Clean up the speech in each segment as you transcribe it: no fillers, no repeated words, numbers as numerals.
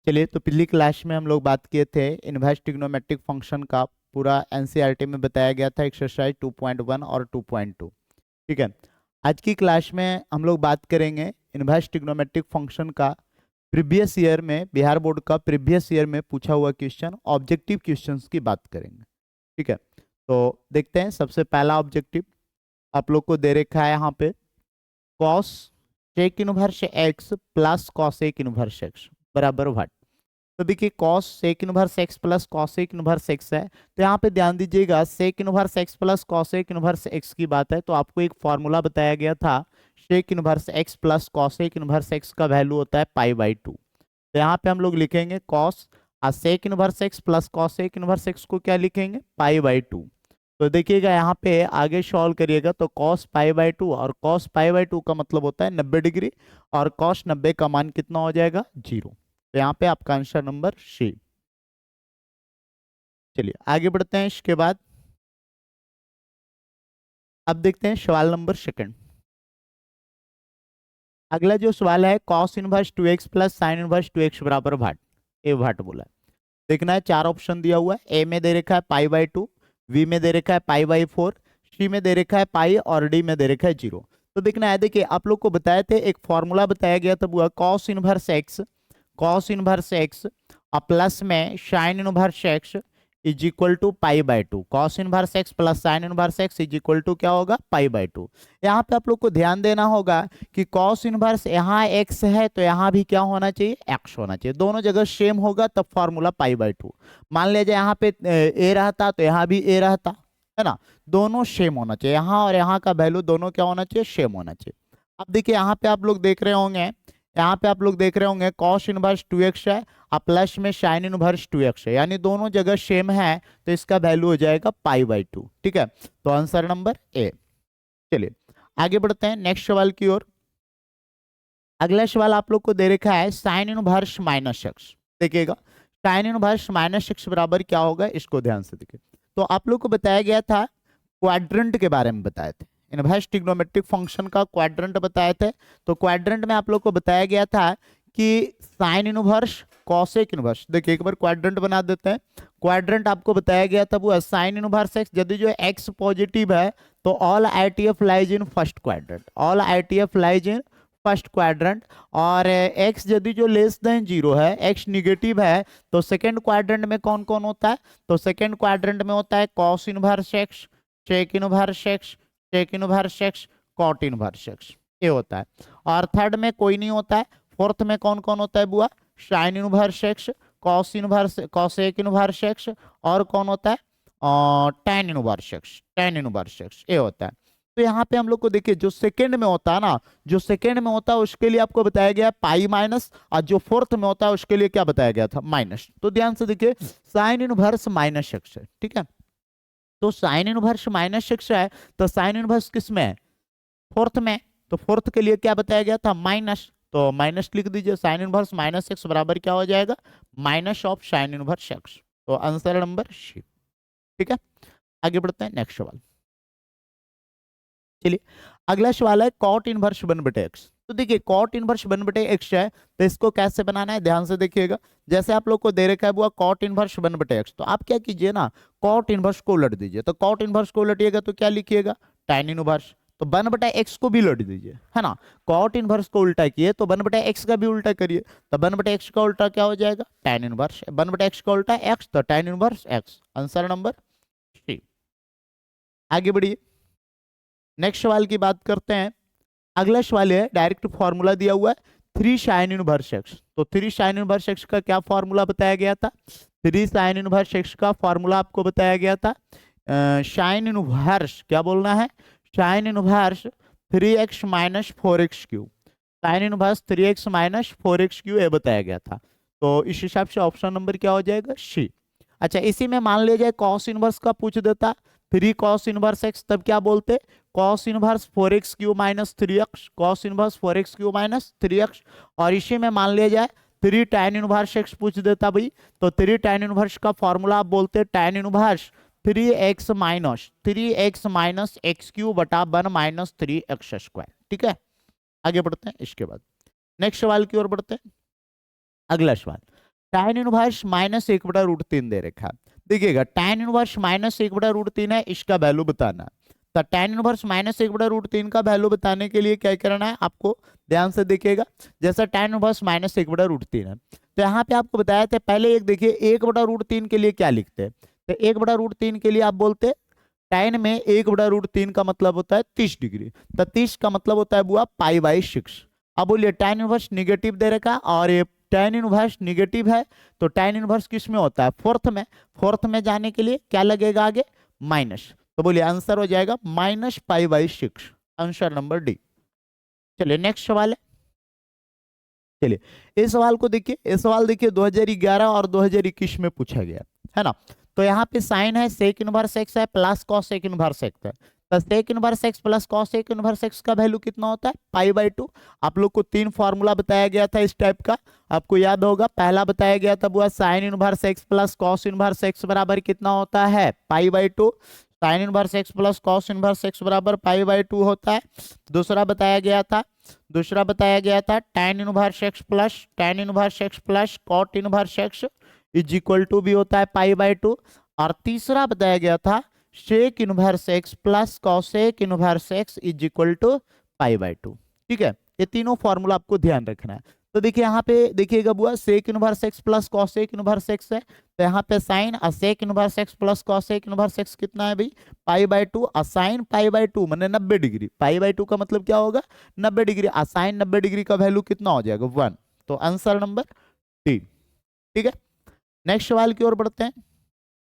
चलिए, तो पिछली क्लास में हम लोग बात किए थे इनवर्स ट्रिग्नोमेट्रिक फंक्शन का। पूरा एनसीईआरटी में बताया गया था, एक्सरसाइज 2.1 और 2.2। ठीक है। आज की क्लास में हम लोग बात करेंगे इनवर्स ट्रिग्नोमेट्रिक फंक्शन का प्रीवियस ईयर में, बिहार बोर्ड का प्रीवियस ईयर में पूछा हुआ क्वेश्चन, ऑब्जेक्टिव क्वेश्चंस की बात करेंगे। ठीक है, तो देखते हैं। सबसे पहला ऑब्जेक्टिव आप लोग को दे रखा है यहाँ पे, कॉस सेक inverse x plus cosec inverse x बराबर व्हाट। तो देखिए, कॉस सेक inverse x plus cosec inverse x है, तो यहाँ पे ध्यान दीजिएगा, sec inverse x plus cosec inverse x की बात है, तो आपको एक फॉर्मूला बताया गया था, sec inverse x plus cosec inverse x का वैल्यू होता है पाई/2। तो यहाँ पे हम लोग लिखेंगे कॉस सेक inverse x plus cosec inverse x को क्या लिखेंगे, पाई/2। तो देखिएगा यहाँ पे आगे सॉल्व करिएगा तो कॉस पाई/2, और कॉस पाई/2 का मतलब होता है 90 डिग्री, और कॉस 90 का मान कितना हो जाएगा, 0। तो यहाँ पे आपका आंसर नंबर सी। चलिए आगे बढ़ते हैं। इसके बाद अब देखते हैं सवाल नंबर सेकंड। अगला जो सवाल है, cos inverse 2x plus sine inverse 2x बराबर भाट। ए भाट बोला है। देखना है, चार ऑप्शन दिया हुआ है। ए में दे रखा है पाई/2, बी में दे रखा है पाई/4, सी में दे रखा है पाई, और डी में दे रखा है 0। तो देखना है, देखिए आप लोग को बताए थे, एक फॉर्मूला बताया गया था वो कॉस इनवर्स एक्स प्लस में sine inverse x is equal to पाई/2। Cos inverse x plus sine inverse x is equal to क्या होगा, पाई/2। यहाँ पे आप लोग को ध्यान देना होगा कि कॉस इनवर्स यहाँ एक्स है, तो यहाँ भी क्या होना चाहिए, एक्स होना चाहिए। दोनों जगह सेम होगा तब फॉर्मूला पाई/2। मान लीजिए यहाँ पे ए रहता तो यहाँ भी ए रहता, है ना। दोनों सेम होना चाहिए, यहाँ और यहाँ का वैल्यू दोनों क्या होना चाहिए, सेम होना चाहिए। अब देखिए यहाँ पे आप लोग देख रहे होंगे, कॉस इनवर्स 2x है और प्लस में साइन इनवर्स 2x है, यानी दोनों जगह सेम है, तो इसका वैल्यू हो जाएगा पाई/2। ठीक है, तो आंसर नंबर ए। चलिए आगे बढ़ते हैं नेक्स्ट सवाल की ओर। अगला सवाल आप लोग को दे रखा है साइन इनवर्स माइनस एक्स। देखिएगा, साइन इनवर्स माइनस एक्स बराबर क्या होगा, इसको ध्यान से देखिए। तो आप लोग को बताया गया था, क्वाड्रेंट के बारे में बताए थे, इनवर्स ट्रिग्नोमेट्रिक फंक्शन का क्वाड्रेंट बताए थे। तो क्वाड्रेंट में आप लोग को बताया गया था कि साइन इनवर्स कॉसेक इनवर्स। देखिए एक बार क्वाड्रेंट बना देते हैं। क्वाड्रेंट आपको बताया गया था वो साइन इनवर्स एक्स, यदि जो एक्स पॉजिटिव है तो all ITF lies in first quadrant, all ITF lies in first quadrant. और एक्स यदि जो लेस देन 0 है, एक्स निगेटिव है, तो सेकेंड क्वाड्रेंट में कौन कौन होता है, तो सेकेंड क्वाड्रेंट में होता है cos inverse x, sec inverse x, टेक inverse x, cot inverse x, ये होता है। और थर्ड में कोई नहीं होता है। फोर्थ में कौन कौन होता है बुआ, sign inverse x, cos inverse, cosec inverse x, और कौन होता है, tan inverse x, tan inverse x, ये होता है। तो यहाँ पे हम लोग को देखिए, जो सेकंड में होता है ना, जो सेकंड में होता है उसके लिए आपको बताया गया पाई माइनस, और जो फोर्थ में होता है उसके लिए क्या बताया गया था, माइनस। तो ध्यान से देखिए, साइन इनवर्स माइनस एक्स है। ठीक है, तो साइन इनवर्स माइनस एक्स है, तो साइन इनवर्स किस में है, फोर्थ में। तो फोर्थ के लिए क्या बताया गया था, माइनस, तो माइनस लिख दीजिए। साइन इनवर्स माइनस एक्स बराबर क्या हो जाएगा, minus of sine inverse x. तो आंसर नंबर सी। ठीक है, आगे बढ़ते हैं नेक्स्ट सवाल। चलिए अगला सवाल है, कॉट इनवर्स 1/x। तो देखिए कॉट इनवर्स 1/x है, तो इसको कैसे बनाना है, ध्यान से देखिएगा। जैसे आप लोग को दे रखा है वो कॉट इनवर्स 1/x, तो आप क्या कीजिए ना, कॉट इनवर्स को उलट दीजिए। तो कॉट इनवर्स को उलटिएगा तो क्या लिखिएगा, tan इनवर्स। तो 1/x को भी उलट दीजिए, है ना। कॉट इनवर्स को उल्टा किए तो 1/x का भी उल्टा करिए। तो 1/x का उल्टा क्या हो जाएगा, tan इनवर्स। 1/x का उल्टा x, तो tan inverse x। Answer number c. आगे बढ़िए, नेक्स्ट सवाल की बात करते हैं। अगला सवाल है, डायरेक्ट फॉर्मूला दिया हुआ है 3 साइन इनवर्स एक्स। तो 3 साइन इनवर्स एक्स का क्या फॉर्मूला बताया गया था, 3 साइन इनवर्स एक्स का फॉर्मूला आपको बताया गया था, साइन इनवर्स क्या बोलना है, sine inverse 3x minus 4x Q, sine inverse 3x minus 4x Q, ये बताया गया था। तो इस हिसाब से ऑप्शन नंबर क्या हो जाएगा, सी। अच्छा, इसी में मान लिया जाए कॉस इनवर्स का पूछ देता, 3 कॉस इनवर्स एक्स, तब क्या बोलते, cos inverse 4x Q minus 3x, cos inverse 4x Q minus 3x। और इसी में मान लिया जाए 3 tan इनवर्स एक्स पूछ देता भाई, तो 3 tan इनवर्स का फॉर्मूला आप बोलते tan inverse 3x minus x Q बटा 1 माइनस 3x²। ठीक है, आगे बढ़ते हैं। इसके बाद नेक्स्ट सवाल की ओर बढ़ते हैं। अगला सवाल, tan इनवर्स माइनस 1/√3 दे रखा है। देखिएगा tan इनवर्स माइनस 1/√3 है, इसका वैल्यू बताना है। तो tan इनवर्स माइनस 1/√3 का वैल्यू बताने के लिए क्या करना है आपको, ध्यान से देखिएगा। जैसा tan इनवर्स माइनस 1/√3 है, तो यहाँ पे आपको बताया था पहले एक देखिए 1/√3 के लिए क्या लिखते हैं। तो 1/√3 के लिए आप बोलते tan में 1/√3 का मतलब होता है 30 डिग्री, तो 30 का मतलब होता है बुआ π/6। अब बोलिए tan इनवर्स निगेटिव दे रखा और ये tan इनवर्स निगेटिव है, तो tan इनवर्स किस में होता है, फोर्थ में। फोर्थ में जाने के लिए क्या लगेगा आगे, माइनस। तो बोलिए आंसर हो जाएगा -π/6, आंसर नंबर डी। चलिए नेक्स्ट सवाल है। चलिए इस सवाल को देखिए, इस सवाल देखिए 2011 और 2021 में पूछा गया है ना। तो यहाँ पे साइन है सेक इनवर्स एक्स है प्लस कॉस सेक इनवर्स एक्स है। तो sec inverse x plus cos सेक इनवर्स एक्स का वैल्यू कितना होता है, π/2। आप लोग को 3 फॉर्मूला बताया गया था इस टाइप का, आपको याद होगा। पहला बताया गया था वो sine inverse x plus cos inverse x बराबर कितना होता है, π/2। Sine inverse x plus cos inverse x बराबर π/2 होता है। दूसरा बताया गया था tan inverse x plus cot inverse x is equal to भी होता है π/2। और तीसरा बताया गया था sec inverse x plus cosec inverse x is equal to π/2। ठीक है, ये तीनों फॉर्मूला आपको ध्यान रखना है। तो देखिए यहाँ पे देखिएगा बुआ sec inverse x plus cosec inverse x है, तो यहाँ पे साइन और sec inverse x plus cosec inverse x कितना है भाई, π/2। और साइन π/2 माने 90 डिग्री, π/2 का मतलब क्या होगा 90 डिग्री, और साइन 90 डिग्री का वैल्यू कितना हो जाएगा 1। तो आंसर नंबर डी। ठीक है, नेक्स्ट सवाल की ओर बढ़ते हैं।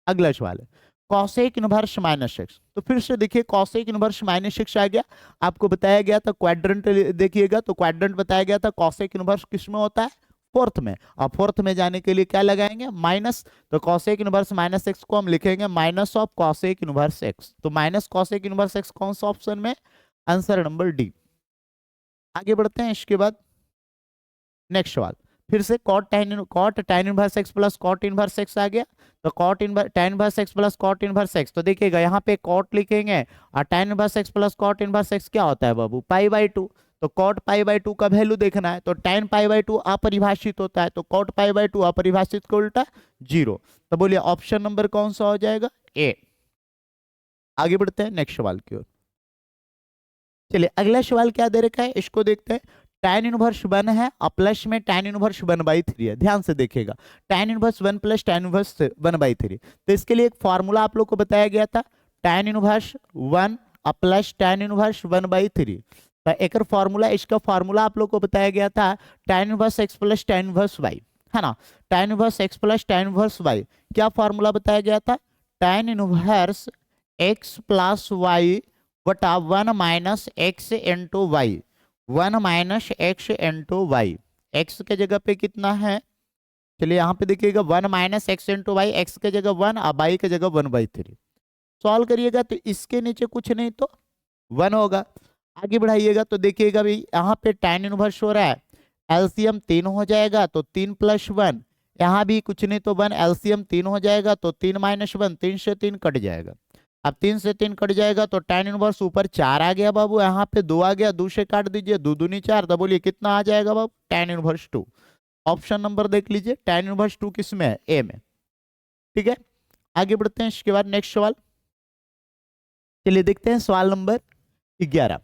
अगला सवाल है कॉसेक इनवर्स माइनस एक्स। तो फिर से देखिए कॉसेक इनवर्स माइनस एक्स आ गया। आपको बताया गया था क्वाड्रेंट देखिएगा, तो क्वाड्रेंट बताया गया था कॉसेक इनवर्स किस में होता है, फोर्थ में। और फोर्थ में जाने के लिए क्या लगाएंगे, माइनस। तो कॉसेक इनवर्स माइनस एक्स को हम लिखेंगे minus of cosec inverse x. तो माइनस कॉसेक इनवर्स एक्स कौन सा ऑप्शन में, आंसर नंबर डी। आगे बढ़ते हैं इसके बाद नेक्स्ट सवाल। फिर से cot tan inverse x plus cot inverse x आ गया। तो tan inverse x plus cot inverse x, तो देखिएगा यहाँ पे कॉट लिखेंगे और tan inverse x plus cot inverse x क्या होता है बाबू, π/2। तो कॉट π/2 का वैल्यू देखना है, तो tan π/2 अपरिभाषित होता है, तो कॉट π/2 अपरिभाषित को उल्टा 0। तो बोलिए ऑप्शन नंबर कौन सा हो जाएगा, ए। आगे बढ़ते हैं नेक्स्ट सवाल की ओर। चलिए अगला सवाल क्या दे रखा है इसको देखते हैं। tan इनवर्स 1 है और प्लस में tan इनवर्स 1/3 है। ध्यान से देखिएगा tan inverse 1 plus tan inverse 1/3। तो इसके लिए एक फॉर्मूला आप लोग को बताया गया था, tan इनवर्स 1 और प्लस tan इनवर्स 1/3। तो एक फॉर्मूला, इसका फॉर्मूला आप लोग को बताया गया था tan inverse x plus tan inverse y, है ना। tan inverse x plus tan inverse y क्या फॉर्मूला बताया गया था, tan inverse x plus y बटा 1 minus x into y, 1 minus x into y. X के जगह पे कितना है, चलिए यहाँ पे देखिएगा 1 minus x into y, x के जगह 1 और वाई के जगह 1/3। सॉल्व करिएगा तो इसके नीचे कुछ नहीं तो 1 होगा। आगे बढ़ाइएगा तो देखिएगा भाई यहाँ पे tan इनवर्स हो रहा है, एलसीएम 3 हो जाएगा तो 3 + 1, यहाँ भी कुछ नहीं तो 1, एलसीएम 3 हो जाएगा तो 3 - 1, 3 से 3 कट जाएगा। अब 3 से 3 कट जाएगा तो tan इनवर्स ऊपर 4 आ गया बाबू, यहाँ पे 2 आ गया, 2 से काट दीजिए, 2 दूनी 4। तो बोलिए कितना आ जाएगा बाबू, tan इनवर्स 2। ऑप्शन नंबर देख लीजिए, tan इनवर्स 2 किस में है, ए में। ठीक है, आगे बढ़ते हैं इसके बाद नेक्स्ट सवाल। चलिए देखते हैं सवाल नंबर 11।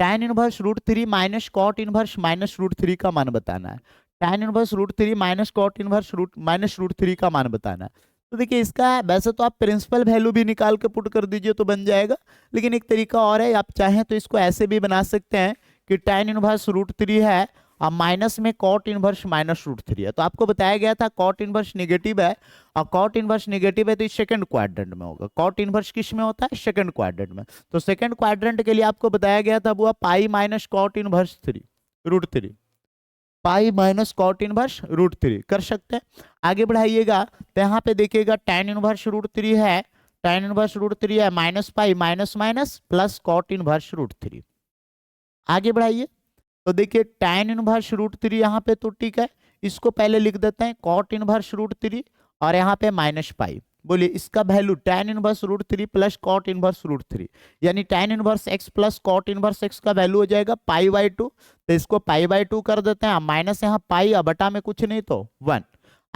tan inverse √3 minus cot inverse minus √3 का मान बताना है। tan inverse √3 minus cot inverse minus √3 का मान बताना है। तो देखिए इसका वैसे तो आप प्रिंसिपल वैल्यू भी निकाल के पुट कर दीजिए तो बन जाएगा, लेकिन एक तरीका और है, आप चाहें तो इसको ऐसे भी बना सकते हैं कि tan इनवर्स √3 है और माइनस में कॉट इनवर्स माइनस √3 है। तो आपको बताया गया था कॉट इनवर्स नेगेटिव है, और कॉट इनवर्स नेगेटिव है तो सेकंड क्वाड्रेंट में होगा। कॉट इनवर्स किस में होता है, सेकंड क्वाड्रेंट में। तो सेकंड क्वाड्रेंट के लिए आपको बताया गया था वो pi minus cot inverse √3, pi minus cot inverse √3 कर सकते हैं। आगे बढ़ाइएगा तो यहाँ पे देखिएगा tan इनवर्स √3 है, tan इनवर्स √3 है, minus pi minus minus plus cot inverse √3। आगे बढ़ाइए तो देखिए tan इनवर्स √3 यहाँ पे तो ठीक है, इसको पहले लिख देते हैं कॉट इनवर्स √3 और यहाँ पे माइनस पाई। बोलिए इसका value tan inverse √3 plus cot inverse √3, यानी tan inverse x plus cot inverse x का वैल्यू हो जाएगा π/2। तो इसको π/2 कर देते हैं, माइनस यहाँ पाई और बटा में कुछ नहीं तो 1।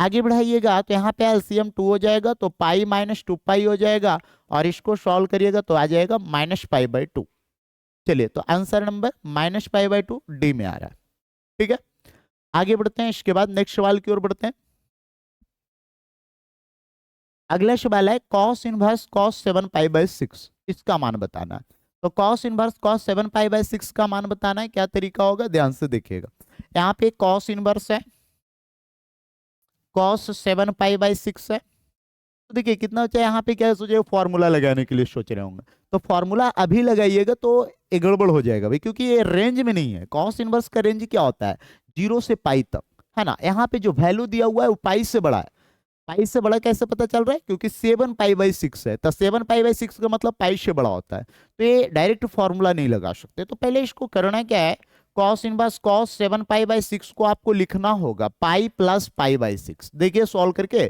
आगे बढ़ाइएगा तो यहाँ पे एलसीएम 2 हो जाएगा, तो पाई माइनस 2 पाई हो जाएगा, और इसको सॉल्व करिएगा तो आ जाएगा -पाई/2। चलिए, तो आंसर नंबर -पाई/2 डी में आ रहा है। ठीक है, आगे बढ़ते हैं, इसके बाद नेक्स्ट सवाल की ओर बढ़ते हैं। अगला सवाल है cos इनवर्स cos 7 पाई/6, इसका मान बताना है। तो cos इनवर्स cos 7 पाई/6 का मान बताना है, क्या तरीका होगा, ध्यान से देखिएगा। यहाँ पे cos इनवर्स है, cos 7 पाई/6 है। तो देखिए कितना बचा है, यहाँ पे क्या सोचे, फॉर्मूला लगाने के लिए सोच रहे होंगे, तो फॉर्मूला अभी लगाइएगा तो ये गड़बड़ हो जाएगा भाई, क्योंकि ये रेंज में नहीं है। cos इनवर्स का रेंज क्या होता है, 0 से पाई तक, है ना। यहाँ पे जो वैल्यू दिया हुआ है वो पाई से बड़ा है। पाई से बड़ा कैसे पता चल रहा है, क्योंकि 7 पाई/6 है, तो 7 पाई/6 का मतलब पाई से बड़ा होता है, तो ये डायरेक्ट फॉर्मूला नहीं लगा सकते। तो पहले इसको करना क्या है, cos इनवर्स cos 7 पाई/6 को आपको लिखना होगा पाई प्लस पाई/6। देखिए सॉल्व करके,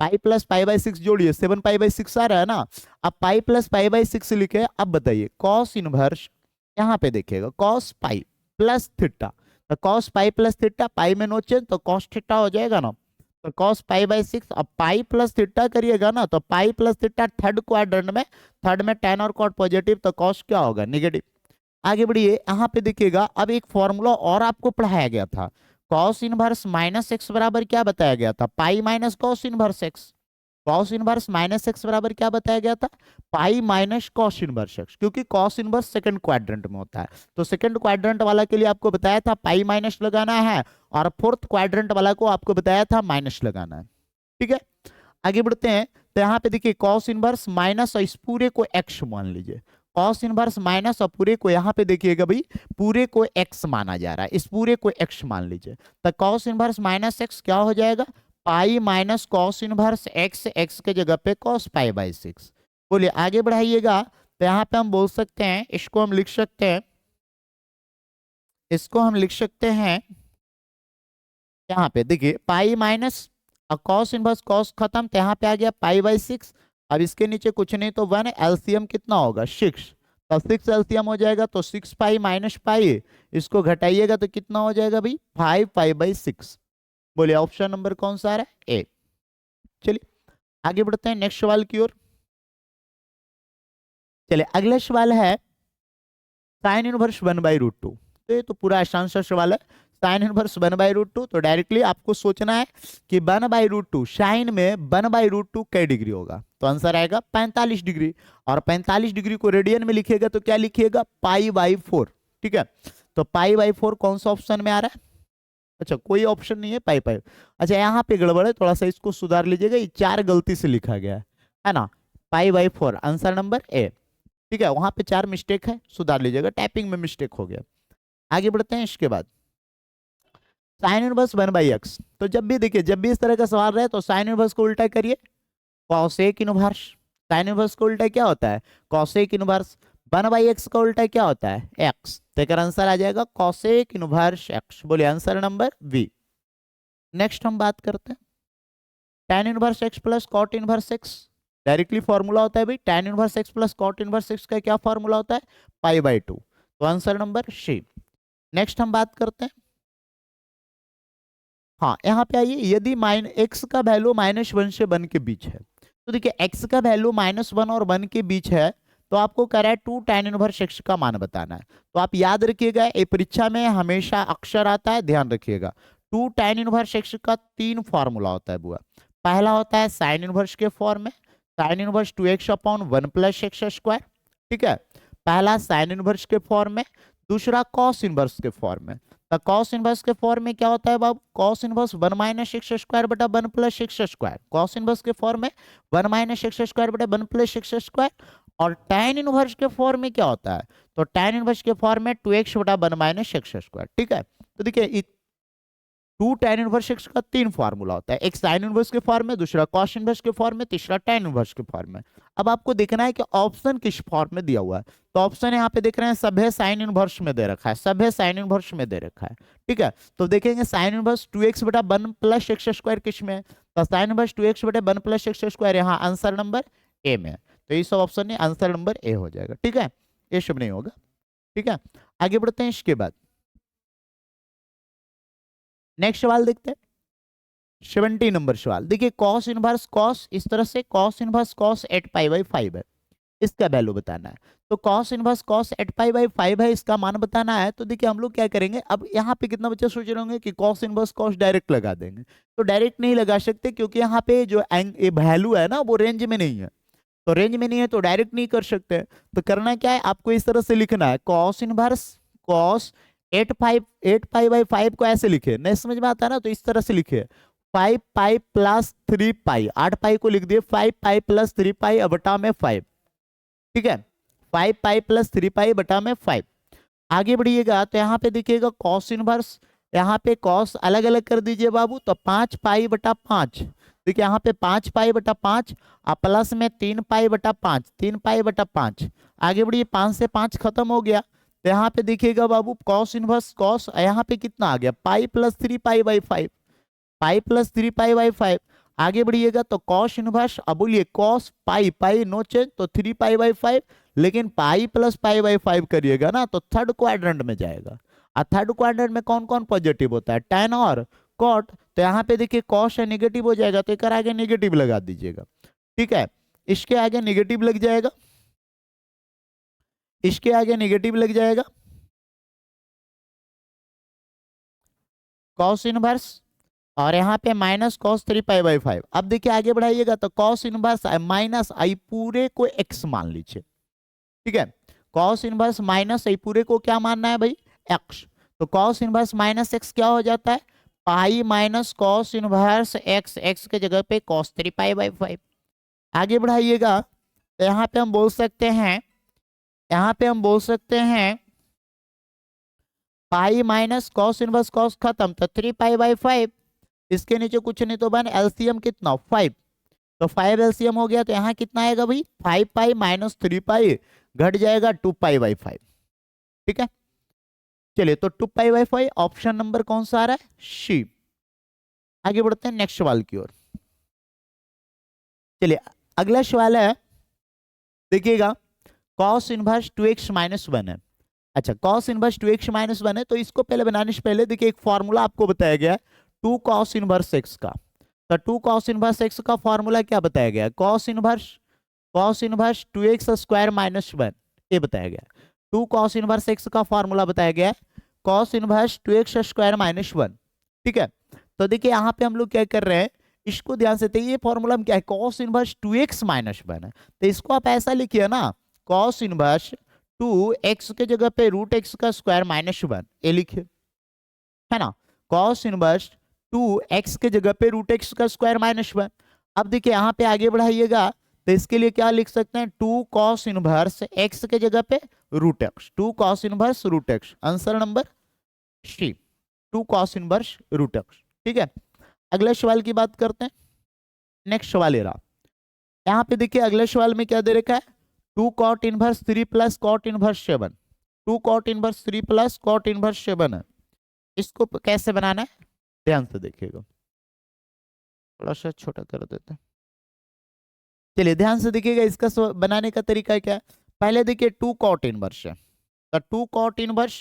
पाई प्लस पाई/6 जोड़िए, 7 पाई/6 आ रहा है ना। अब पाई प्लस पाई/6 लिखे, अब बताइए cos इनवर्स, यहाँ पे देखिएगा cos पाई प्लस थीटा, तो cos पाई प्लस थीटा, पाई में नो चेंज, तो cos थीटा हो जाएगा ना। तो cos पाई/6, अब पाई प्लस थीटा करिएगा ना, तो pi plus theta third quadrant में, थर्ड में tan और cot पॉजिटिव, तो cos क्या होगा, नेगेटिव। आगे बढ़िए, यहाँ पे देखिएगा, अब एक फॉर्मूला और आपको पढ़ाया गया था, cos इनवर्स -x बराबर क्या बताया गया था, pi minus cos inverse x। cos inverse -x बराबर क्या बताया गया था, pi minus cos inverse x, क्योंकि cos इनवर्स सेकंड क्वाड्रेंट में होता है, तो सेकंड क्वाड्रेंट वाला के लिए आपको बताया था पाई माइनस लगाना है, और फोर्थ क्वाड्रेंट वाला को आपको बताया था माइनस लगाना है। ठीक है, आगे बढ़ते हैं, तो यहाँ पे देखिए cos इनवर्स माइनस, और इस पूरे को x मान लीजिए, cos इनवर्स माइनस और पूरे को, यहाँ पे देखिएगा भाई पूरे को x माना जा रहा है, इस पूरे को x मान लीजिए, तो cos इनवर्स -x क्या हो जाएगा, pi minus cos inverse x, x के जगह पे cos पाई/6। बोलिए, आगे बढ़ाइएगा, तो यहाँ पे हम बोल सकते हैं, इसको हम लिख सकते हैं, इसको हम लिख सकते हैं, यहाँ पे देखिए pi minus cos inverse cos खत्म, तो यहाँ पे आ गया पाई/6। अब इसके नीचे कुछ नहीं तो 1, एलसीएम कितना होगा 6, तो 6 एलसीएम हो जाएगा, तो 6 पाई माइनस पाई, इसको घटाइएगा तो कितना हो जाएगा भाई 5 पाई/6। बोलिए ऑप्शन नंबर कौन सा आ रहा है, ए। चलिए आगे बढ़ते हैं नेक्स्ट सवाल की ओर। चलिए अगला सवाल है साइन इनवर्स 1/√2। तो ये तो पूरा आसान सा सवाल है, साइन इनवर्स 1/√2, तो डायरेक्टली आपको सोचना है कि 1/√2 साइन में 1/√2 कै डिग्री होगा, तो आंसर आएगा 45 डिग्री, और 45 डिग्री को रेडियन में लिखिएगा तो क्या लिखिएगा, पाई/4। ठीक है, तो पाई/4 कौन सा ऑप्शन में आ रहा है, अच्छा कोई ऑप्शन नहीं है, पाई। अच्छा यहाँ पे गड़बड़ है, थोड़ा सा इसको सुधार लीजिएगा, ये 4 गलती से लिखा गया है ना, पाई/4 आंसर नंबर ए। ठीक है, वहां पे 4 मिस्टेक है, सुधार लीजिएगा, टाइपिंग में मिस्टेक हो गया। आगे बढ़ते हैं, इसके बाद साइन इनवर्स 1/x। तो जब भी देखिए, जब भी इस तरह का सवाल रहे तो साइन इनवर्स को उल्टा करिए, कॉसेक इनवर्स। साइन इनवर्स को उल्टा क्या होता है, कॉसेक इनवर्स। 1/x का उल्टा क्या होता है, x, तो एक आंसर आ जाएगा कॉसेक इनवर्स x। बोलिए आंसर नंबर बी। नेक्स्ट हम बात करते हैं tan inverse x plus cot inverse x। Directly formula होता है भाई, tan inverse x plus cot inverse x का क्या फॉर्मूला होता है, पाई/2, तो आंसर नंबर सी। नेक्स्ट हम बात करते हैं, हाँ यहाँ पे आइए, यदि x का वैल्यू -1 से 1 के बीच है, तो देखिए x का वैल्यू -1 और 1 के बीच है, तो आपको कह रहा है 2 tan इनवर्स x का मान बताना है। तो आप याद रखिएगा, ये परीक्षा में हमेशा अक्षर आता है, ध्यान रखिएगा। 2 tan इनवर्स x का 3 फॉर्मूला होता है बुआ। पहला होता है साइन इनवर्स के फॉर्म में, साइन इनवर्स 2x/1 + x²। ठीक है, पहला साइन इनवर्स के फॉर्म में, दूसरा कॉस इनवर्स के फॉर्म में। तो कॉस इनवर्स के फॉर्म में क्या होता है बाबू, कॉस इनवर्स 1 - x² बटा 1 + x²। कॉस इनवर्स के फॉर्म में 1 - x² बटा 1 + x²। और tan इनवर्स के फॉर्म में क्या होता है, तो tan इनवर्स के फॉर्म में 2x बटा 1 - x²। ठीक है, तो देखिए 2 tan इनवर्स x का 3 फार्मूला होता है, एक साइन इनवर्स के फॉर्म में, दूसरा कॉस इनवर्स के फॉर्म में, तीसरा tan इनवर्स के फॉर्म में। अब आपको देखना है कि ऑप्शन किस फॉर्म में दिया हुआ है, तो ऑप्शन यहाँ पे देख रहे हैं सभे साइन इनवर्स में दे रखा है, सभे साइन इनवर्स में दे रखा है। ठीक है, तो देखेंगे साइन इनवर्स 2x बटा 1 + x² किस में, तो साइन इनवर्स 2x बटा 1 + x², यहाँ आंसर नंबर ए में, तो ये सब ऑप्शन नहीं, आंसर नंबर ए हो जाएगा। ठीक है, ये सब नहीं होगा। ठीक है, आगे बढ़ते हैं, इसके बाद नेक्स्ट सवाल देखते हैं। 70 नंबर सवाल देखिए, कॉस इनवर्स कॉस इस तरह से cos inverse cos eight pi by 5 है, इसका वैल्यू बताना है। तो cos inverse cos eight pi by 5 है, इसका मान बताना है। तो देखिए हम लोग क्या करेंगे, अब यहाँ पे कितना बच्चे सोच रहे होंगे कि कॉस इनवर्स कॉस डायरेक्ट लगा देंगे, तो डायरेक्ट नहीं लगा सकते क्योंकि यहाँ पे जो वैल्यू है ना वो रेंज में नहीं है, तो रेंज में नहीं है तो डायरेक्ट नहीं कर सकते। तो करना क्या है, आपको इस तरह से लिखना है, cos inverse cos eight pi by 5 को ऐसे लिखे, नहीं समझ में आता ना तो इस तरह से लिखे 5 पाई प्लस 3 पाई, 8 पाई को लिख दिए 5 पाई प्लस 3 पाई बटा में 5, ठीक है, 5 पाई प्लस 3 पाई बटा में 5। आगे बढ़िएगा तो यहाँ पे देखिएगा कॉस इनवर्स, यहाँ पे कॉस अलग अलग कर दीजिए बाबू, तो 5 पाई बटा 5, देखिए यहाँ पे 5 पाई बटा 5 और प्लस में 3 पाई बटा 5, 3 पाई बटा 5। आगे बढ़िए, 5 से 5 खत्म हो गया, तो यहाँ पे देखिएगा बाबू कॉस इनवर्स कॉस, यहाँ पे कितना आ गया pi plus 3 pi by 5, pi plus 3 pi by 5। आगे बढ़िएगा तो कॉस इनवर्स, अब बोलिए कॉस पाई पाई नो चेंज तो 3 पाई बाई 5, लेकिन पाई प्लस पाई बाई 5 करिएगा ना तो थर्ड क्वाड्रेंट में जाएगा, और थर्ड क्वाड्रेंट में कौन कौन पॉजिटिव होता है, tan और cot। तो यहाँ पे देखिए कॉस है नेगेटिव हो जाएगा, तो एक आगे नेगेटिव लगा दीजिएगा, ठीक है, इसके आगे नेगेटिव लग जाएगा, इसके आगे नेगेटिव लग जाएगा, कॉस इनवर्स और यहाँ पे माइनस कॉस 3 पाई बाई 5। अब देखिए आगे बढ़ाइएगा तो कॉस इनवर्स माइनस आई पूरे को एक्स मान लीजिए, ठीक है, कॉस इनवर्स माइनस आई पूरे को क्या मानना है भाई, एक्स। तो कॉस इनवर्स माइनस एक्स क्या हो जाता है, pi minus cos inverse x, x के जगह पे कॉस 3 पाई बाई 5। आगे बढ़ाइएगा तो यहाँ पे हम बोल सकते हैं, यहाँ पे हम बोल सकते हैं pi minus cos inverse cos खत्म तो 3 पाई बाई 5, इसके नीचे कुछ नहीं तो बन एलसीएम कितना 5, तो 5 एलसीएम हो गया, तो यहाँ कितना आएगा भाई 5 पाई माइनस 3 पाई घट जाएगा 2 पाई बाई 5, ठीक है। चलिए तो 2 पाई बाई 5 ऑप्शन नंबर कौन सा आ रहा है, सी। आगे बढ़ते हैं नेक्स्ट सवाल की ओर। चलिए अगला सवाल है, देखिएगा कॉस इनवर्स 2x माइनस 1 है। अच्छा कॉस इनवर्स 2x माइनस 1 है, तो इसको पहले बनाने से पहले देखिए एक फॉर्मूला आपको बताया गया है 2 कॉस इनवर्स x का। तो 2 कॉस इनवर्स x का फॉर्मूला क्या बताया गया है, cos inverse 2x square minus 1, ये बताया गया है। 2 कॉस इनवर्स x का फॉर्मूला बताया गया है cos inverse 2x square minus 1, ठीक है। तो देखिए यहाँ पे हम लोग क्या कर रहे हैं, इसको ध्यान से देखिए, ये फॉर्मूला में क्या है कॉस इनवर्स 2x माइनस 1 है, तो इसको आप ऐसा लिखिए ना कॉस इनवर्स 2x के जगह पे रूट एक्स का स्क्वायर माइनस 1, ये लिखिए, है ना, कॉस इनवर्स 2x के जगह पे रूट एक्स का स्क्वायर माइनस 1। अब देखिए यहाँ पे आगे बढ़ाइएगा तो इसके लिए क्या लिख सकते हैं, 2 कॉस इनवर्स x के जगह पे root x, 2 cos inverse root x, answer number C, 2 cos inverse root x, ठीक है। अगले सवाल की बात करते हैं, नेक्स्ट सवाल ये रहा, यहाँ पे देखिए अगले सवाल में क्या दे रखा है 2 cot inverse 3 plus cot inverse 7, 2 cot inverse 3 plus cot inverse 7 है, इसको कैसे बनाना है ध्यान से देखिएगा, थोड़ा सा छोटा कर देते हैं। चलिए ध्यान से देखिएगा इसका बनाने का तरीका क्या है, पहले देखिए 2 कॉट इनवर्स है, तो 2 cot inverse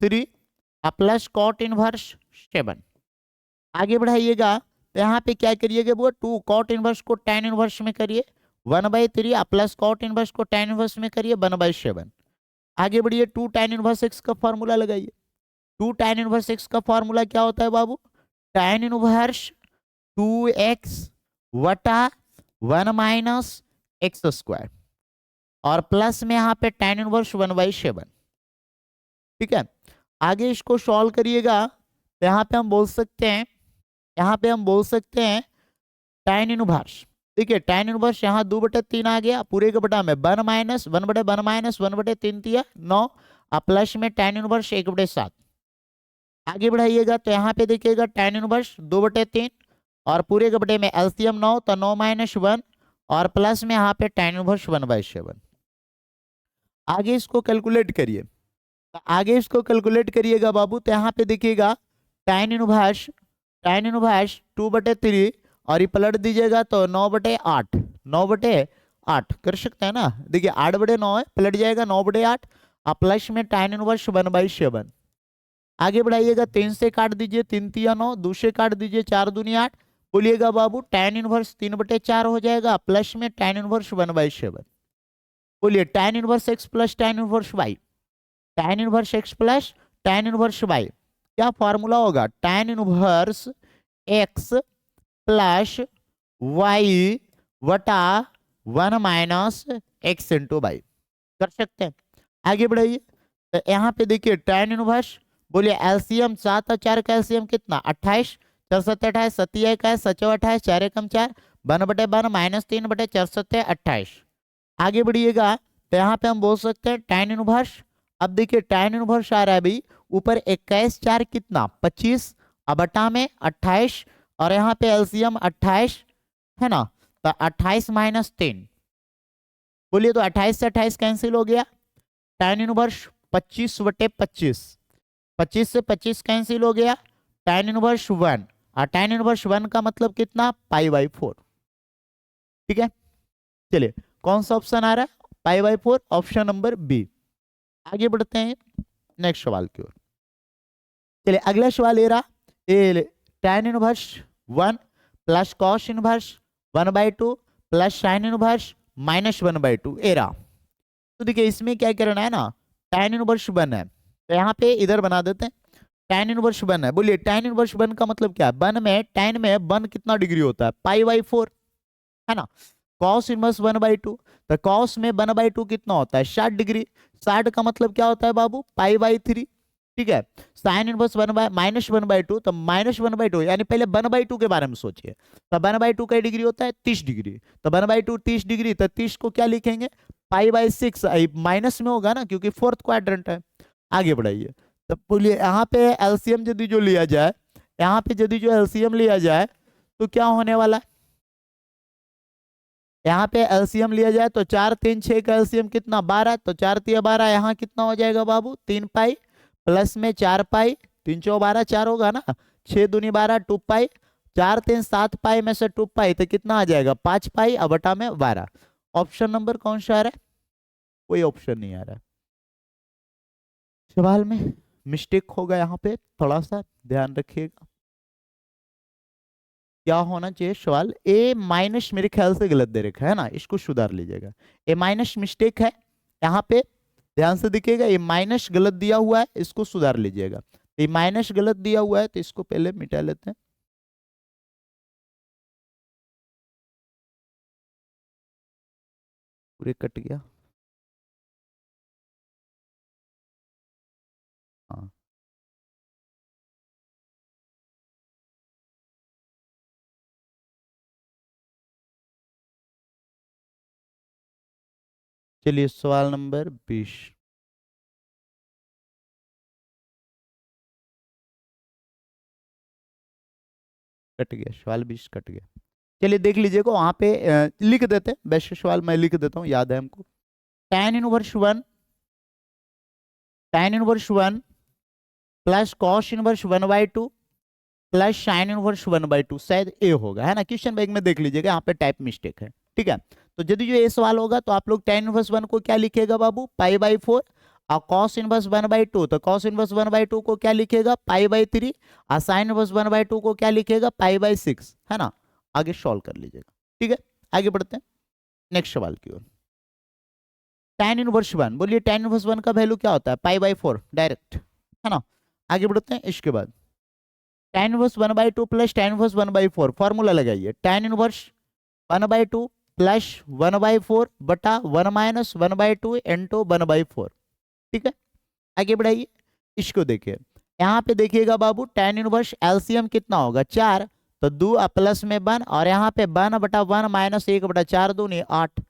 3 plus cot inverse 7। आगे बढ़ाइएगा तो यहाँ पे क्या करिएगा वो 2 कॉट इनवर्स को tan इनवर्स में करिए 1/3 प्लस कॉट इनवर्स को tan इनवर्स में करिए 1/7। आगे बढ़िए 2 tan इनवर्स x का फॉर्मूला लगाइए, 2 tan इनवर्स x का फॉर्मूला क्या होता है बाबू, tan इनवर्स 2x वटा 1 माइनस एक्स स्क्वायर और प्लस में यहाँ पे tan इनवर्स 1/7, ठीक है। आगे इसको सॉल्व करिएगा तो यहाँ पे हम बोल सकते हैं, यहाँ पे हम बोल सकते हैं tan इनवर्स, देखिए tan इनवर्स यहाँ 2/3 आ गया, पूरे के बटा में 1 माइनस 1/1 माइनस 1/3 दिया 9 प्लस में tan इनवर्स 1/7। आगे बढ़ाइएगा तो यहाँ पे देखिएगा tan इनवर्स 2/3 और पूरे के बटे में एलसीएम 9 तो 9 माइनस 1 और प्लस में यहाँ पे tan इनवर्स 1/7। आगे इसको कैलकुलेट करिए, तो आगे इसको कैलकुलेट करिएगा बाबू, तो यहाँ पे देखिएगा tan इनवर्स 2/3 और ये पलट दीजिएगा तो 9/8, 9/8 कर सकते हैं ना, देखिए 8/9 है, पलट जाएगा 9/8 और प्लस में tan इनवर्स 1/7। आगे बढ़ाइएगा, 3 से काट दीजिए, 3 तिया 9, 2 से काट दीजिए, 4 दूनी 8। बोलिएगा बाबू tan इनवर्स 3/4 हो जाएगा, प्लस में tan इनवर्स 1/7। बोलिए tan inverse x plus tan inverse y, tan inverse x plus tan inverse y क्या फॉर्मूला होगा? tan inverse x plus y वटा 1 माइनस एक्स इंटू वाई। कर सकते हैं। आगे बढ़ाइए, तो यहाँ पे देखिए tan इनवर्स, बोलिए एलसीएम 7 और 4 का एलसीएम कितना? 28, 4 7 28, 7 का है 7 28, 4 एकम 4, 1/1 माइनस 3/4 7 28। आगे बढ़िएगा, तो यहाँ पे हम बोल सकते हैं tan इनवर्स। अब देखिए tan इनवर्स आ रहा है भाई ऊपर 21 4 कितना? 25 और बटा में 28, और यहाँ पे एलसीएम 28 है ना, तो 28 माइनस 3। बोलिए तो 28 से 28 कैंसिल हो गया, tan इनवर्स 25/25, 25 से 25 कैंसिल हो गया, tan इनवर्स 1, और tan इनवर्स 1 का मतलब कितना? π/4। ठीक है, चलिए कौन सा ऑप्शन आ रहा है? π/4, ऑप्शन नंबर बी। आगे बढ़ते हैं नेक्स्ट सवाल की ओर। चलिए अगला सवाल ये रहा, ये tan inverse 1 plus cos inverse 1/2 plus sine inverse -1/2 ए रहा। तो देखिए इसमें क्या करना है ना, tan इनवर्स 1 है, तो यहाँ पे इधर बना देते हैं tan इनवर्स 1 है। बोलिए tan इनवर्स 1 का मतलब क्या है? 1 में tan में 1 कितना डिग्री होता है? π/4 है ना। cos इनवर्स 1/2, तो cos में 1/2 कितना होता है? 60 डिग्री। 60 का मतलब क्या होता है बाबू? π/3। ठीक है, साइन इनवर्स -1/2, तो -1/2 यानी पहले 1/2 के बारे में सोचिए, तो 1/2 का डिग्री होता है 30 डिग्री, तो 1/2 30 डिग्री, तो 30 को क्या लिखेंगे? π/6, माइनस में होगा ना क्योंकि फोर्थ क्वाड्रेंट है। आगे बढ़ाइए, तो बोलिए यहाँ पे एलसीएम यदि जो लिया जाए, यहाँ पे यदि जो एलसीएम लिया जाए तो क्या होने वाला है? यहाँ पे एलसीएम लिया जाए तो 4 3 6 का एलसीएम कितना? 12, तो 4 3 12, यहाँ कितना हो जाएगा बाबू? 3 पाई प्लस में 4 पाई, 3 4 12 4 होगा ना, 6 दूनी 12 2 पाई, 4 3 7 पाई में से 2 पाई, तो कितना आ जाएगा? 5 पाई और बटा में 12। ऑप्शन नंबर कौन सा आ रहा है? कोई ऑप्शन नहीं आ रहा है। सवाल में मिस्टेक होगा, यहाँ पे थोड़ा सा ध्यान रखिएगा। क्या होना चाहिए सवाल? ए माइनस मेरे ख्याल से गलत दे रखा है ना, इसको सुधार लीजिएगा। ए माइनस मिस्टेक है यहाँ पे, ध्यान से देखिएगा, ए माइनस गलत दिया हुआ है, इसको सुधार लीजिएगा। ए माइनस गलत दिया हुआ है तो इसको पहले मिटा लेते हैं। पूरे कट गया, हाँ चलिए सवाल नंबर 20। कट गया, सवाल 20 कट गया। चलिए देख लीजिएगा वहां पे लिख देते हैं, वैसे सवाल मैं लिख देता हूँ, याद है हमको। tan inverse 1, tan inverse 1 plus cos inverse 1/2 plus sine inverse 1/2, शायद ए होगा, है ना। क्वेश्चन बैंक में देख लीजिएगा, यहाँ पे टाइप मिस्टेक है। ठीक है, तो यदि जो ए सवाल होगा तो आप लोग tan इनवर्स 1 को क्या लिखेगा बाबू? π/4, और cos इनवर्स 1/2, तो cos इनवर्स 1/2 को क्या लिखेगा? π/3, और sin इनवर्स 1/2 को क्या लिखेगा? π/6, है ना। आगे सॉल्व कर लीजिएगा। ठीक है, आगे बढ़ते हैं नेक्स्ट सवाल की ओर। tan इनवर्स 1, बोलिए tan इनवर्स 1 का वैल्यू क्या होता है? π/4 डायरेक्ट, है ना। आगे बढ़ते हैं, इसके बाद tan inverse 1/2 plus tan inverse 1/4, formula लगाइए। tan इनवर्स 1/2 प्लस 1/4 बटा 1 माइनस 1/2 इंटू 1/4। ठीक है, आगे बढ़ाइए, इसको देखिए। यहाँ पे देखिएगा बाबू tan इनवर्स एलसीएम कितना होगा? 4, तो 2 प्लस में 1, और यहाँ पे 1/1 माइनस 1/4 दूनी 8।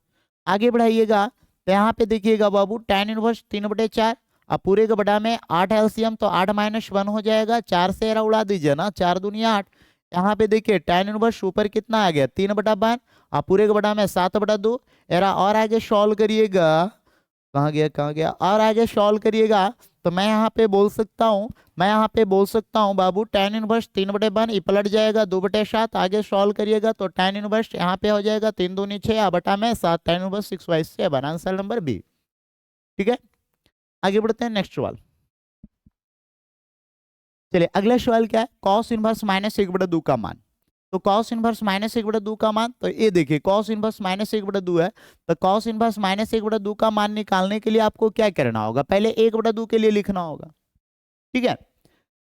आगे बढ़ाइएगा, तो यहाँ पे देखिएगा बाबू tan इनवर्स 3/4, अब पूरे के बटा में 8 एलसीएम, तो 8 माइनस 1 हो जाएगा, 4 से एरा उड़ा दीजिए ना, 4 दूनी 8। यहाँ पे देखिए tan इनवर्स ऊपर कितना आ गया? 3/1, और पूरे के बटा में 7/2 एरा, और आगे सॉल्व करिएगा, कहाँ गया कहाँ गया, और आगे सॉल्व करिएगा, तो मैं यहाँ पे बोल सकता हूँ, बाबू tan इनवर्स 3/1 ये पलट जाएगा 2/7, आगे सॉल्व करिएगा तो tan इनवर्स यहाँ पे हो जाएगा 3 दूनी 6 बटा में 7, tan inverse 6/7, answer number B. ठीक है, आगे बढ़ते हैं नेक्स्ट सवाल। चलिए अगला सवाल क्या है, कॉस इनवर्स माइनस 1/2 का मान। तो कॉस इनवर्स माइनस 1/2 का मान, तो ये देखिए कॉस इनवर्स माइनस 1/2 है, तो कॉस इनवर्स माइनस 1/2 का मान निकालने के लिए आपको क्या करना होगा, पहले 1/2 के लिए लिखना होगा, ठीक है।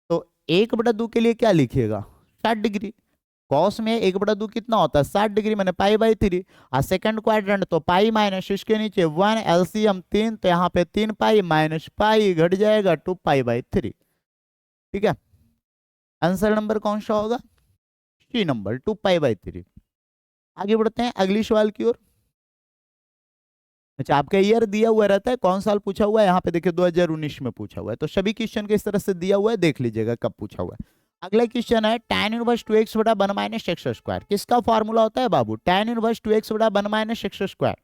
तो 1/2 के लिए क्या लिखिएगा, 60 डिग्री। कॉस में 1/2 कितना होता है, 60 डिग्री, मैंने पाई/3। और सेकंड क्वाड्रेंट तो पाई माइनस इसके नीचे 1, एलसीएम 3, तो यहाँ पे 3 पाई माइनस पाई घट जाएगा 2π/3, ठीक है। आंसर नंबर कौन सा होगा, सी नंबर 2π/3। आगे बढ़ते हैं अगली सवाल की ओर। अच्छा, आपका ईयर दिया हुआ रहता है, कौन साल पूछा हुआ है, यहाँ पे देखिए 2019 में पूछा हुआ है, तो सभी क्वेश्चन के इस तरह से दिया हुआ है, देख लीजिएगा कब पूछा हुआ है। अगला क्वेश्चन है tan इनवर्स 2x बटा 1 माइनस एक्स स्क्वायर, किसका फॉर्मूला होता है बाबू, tan इनवर्स 2x बटा 1 माइनस एक्स स्क्वायर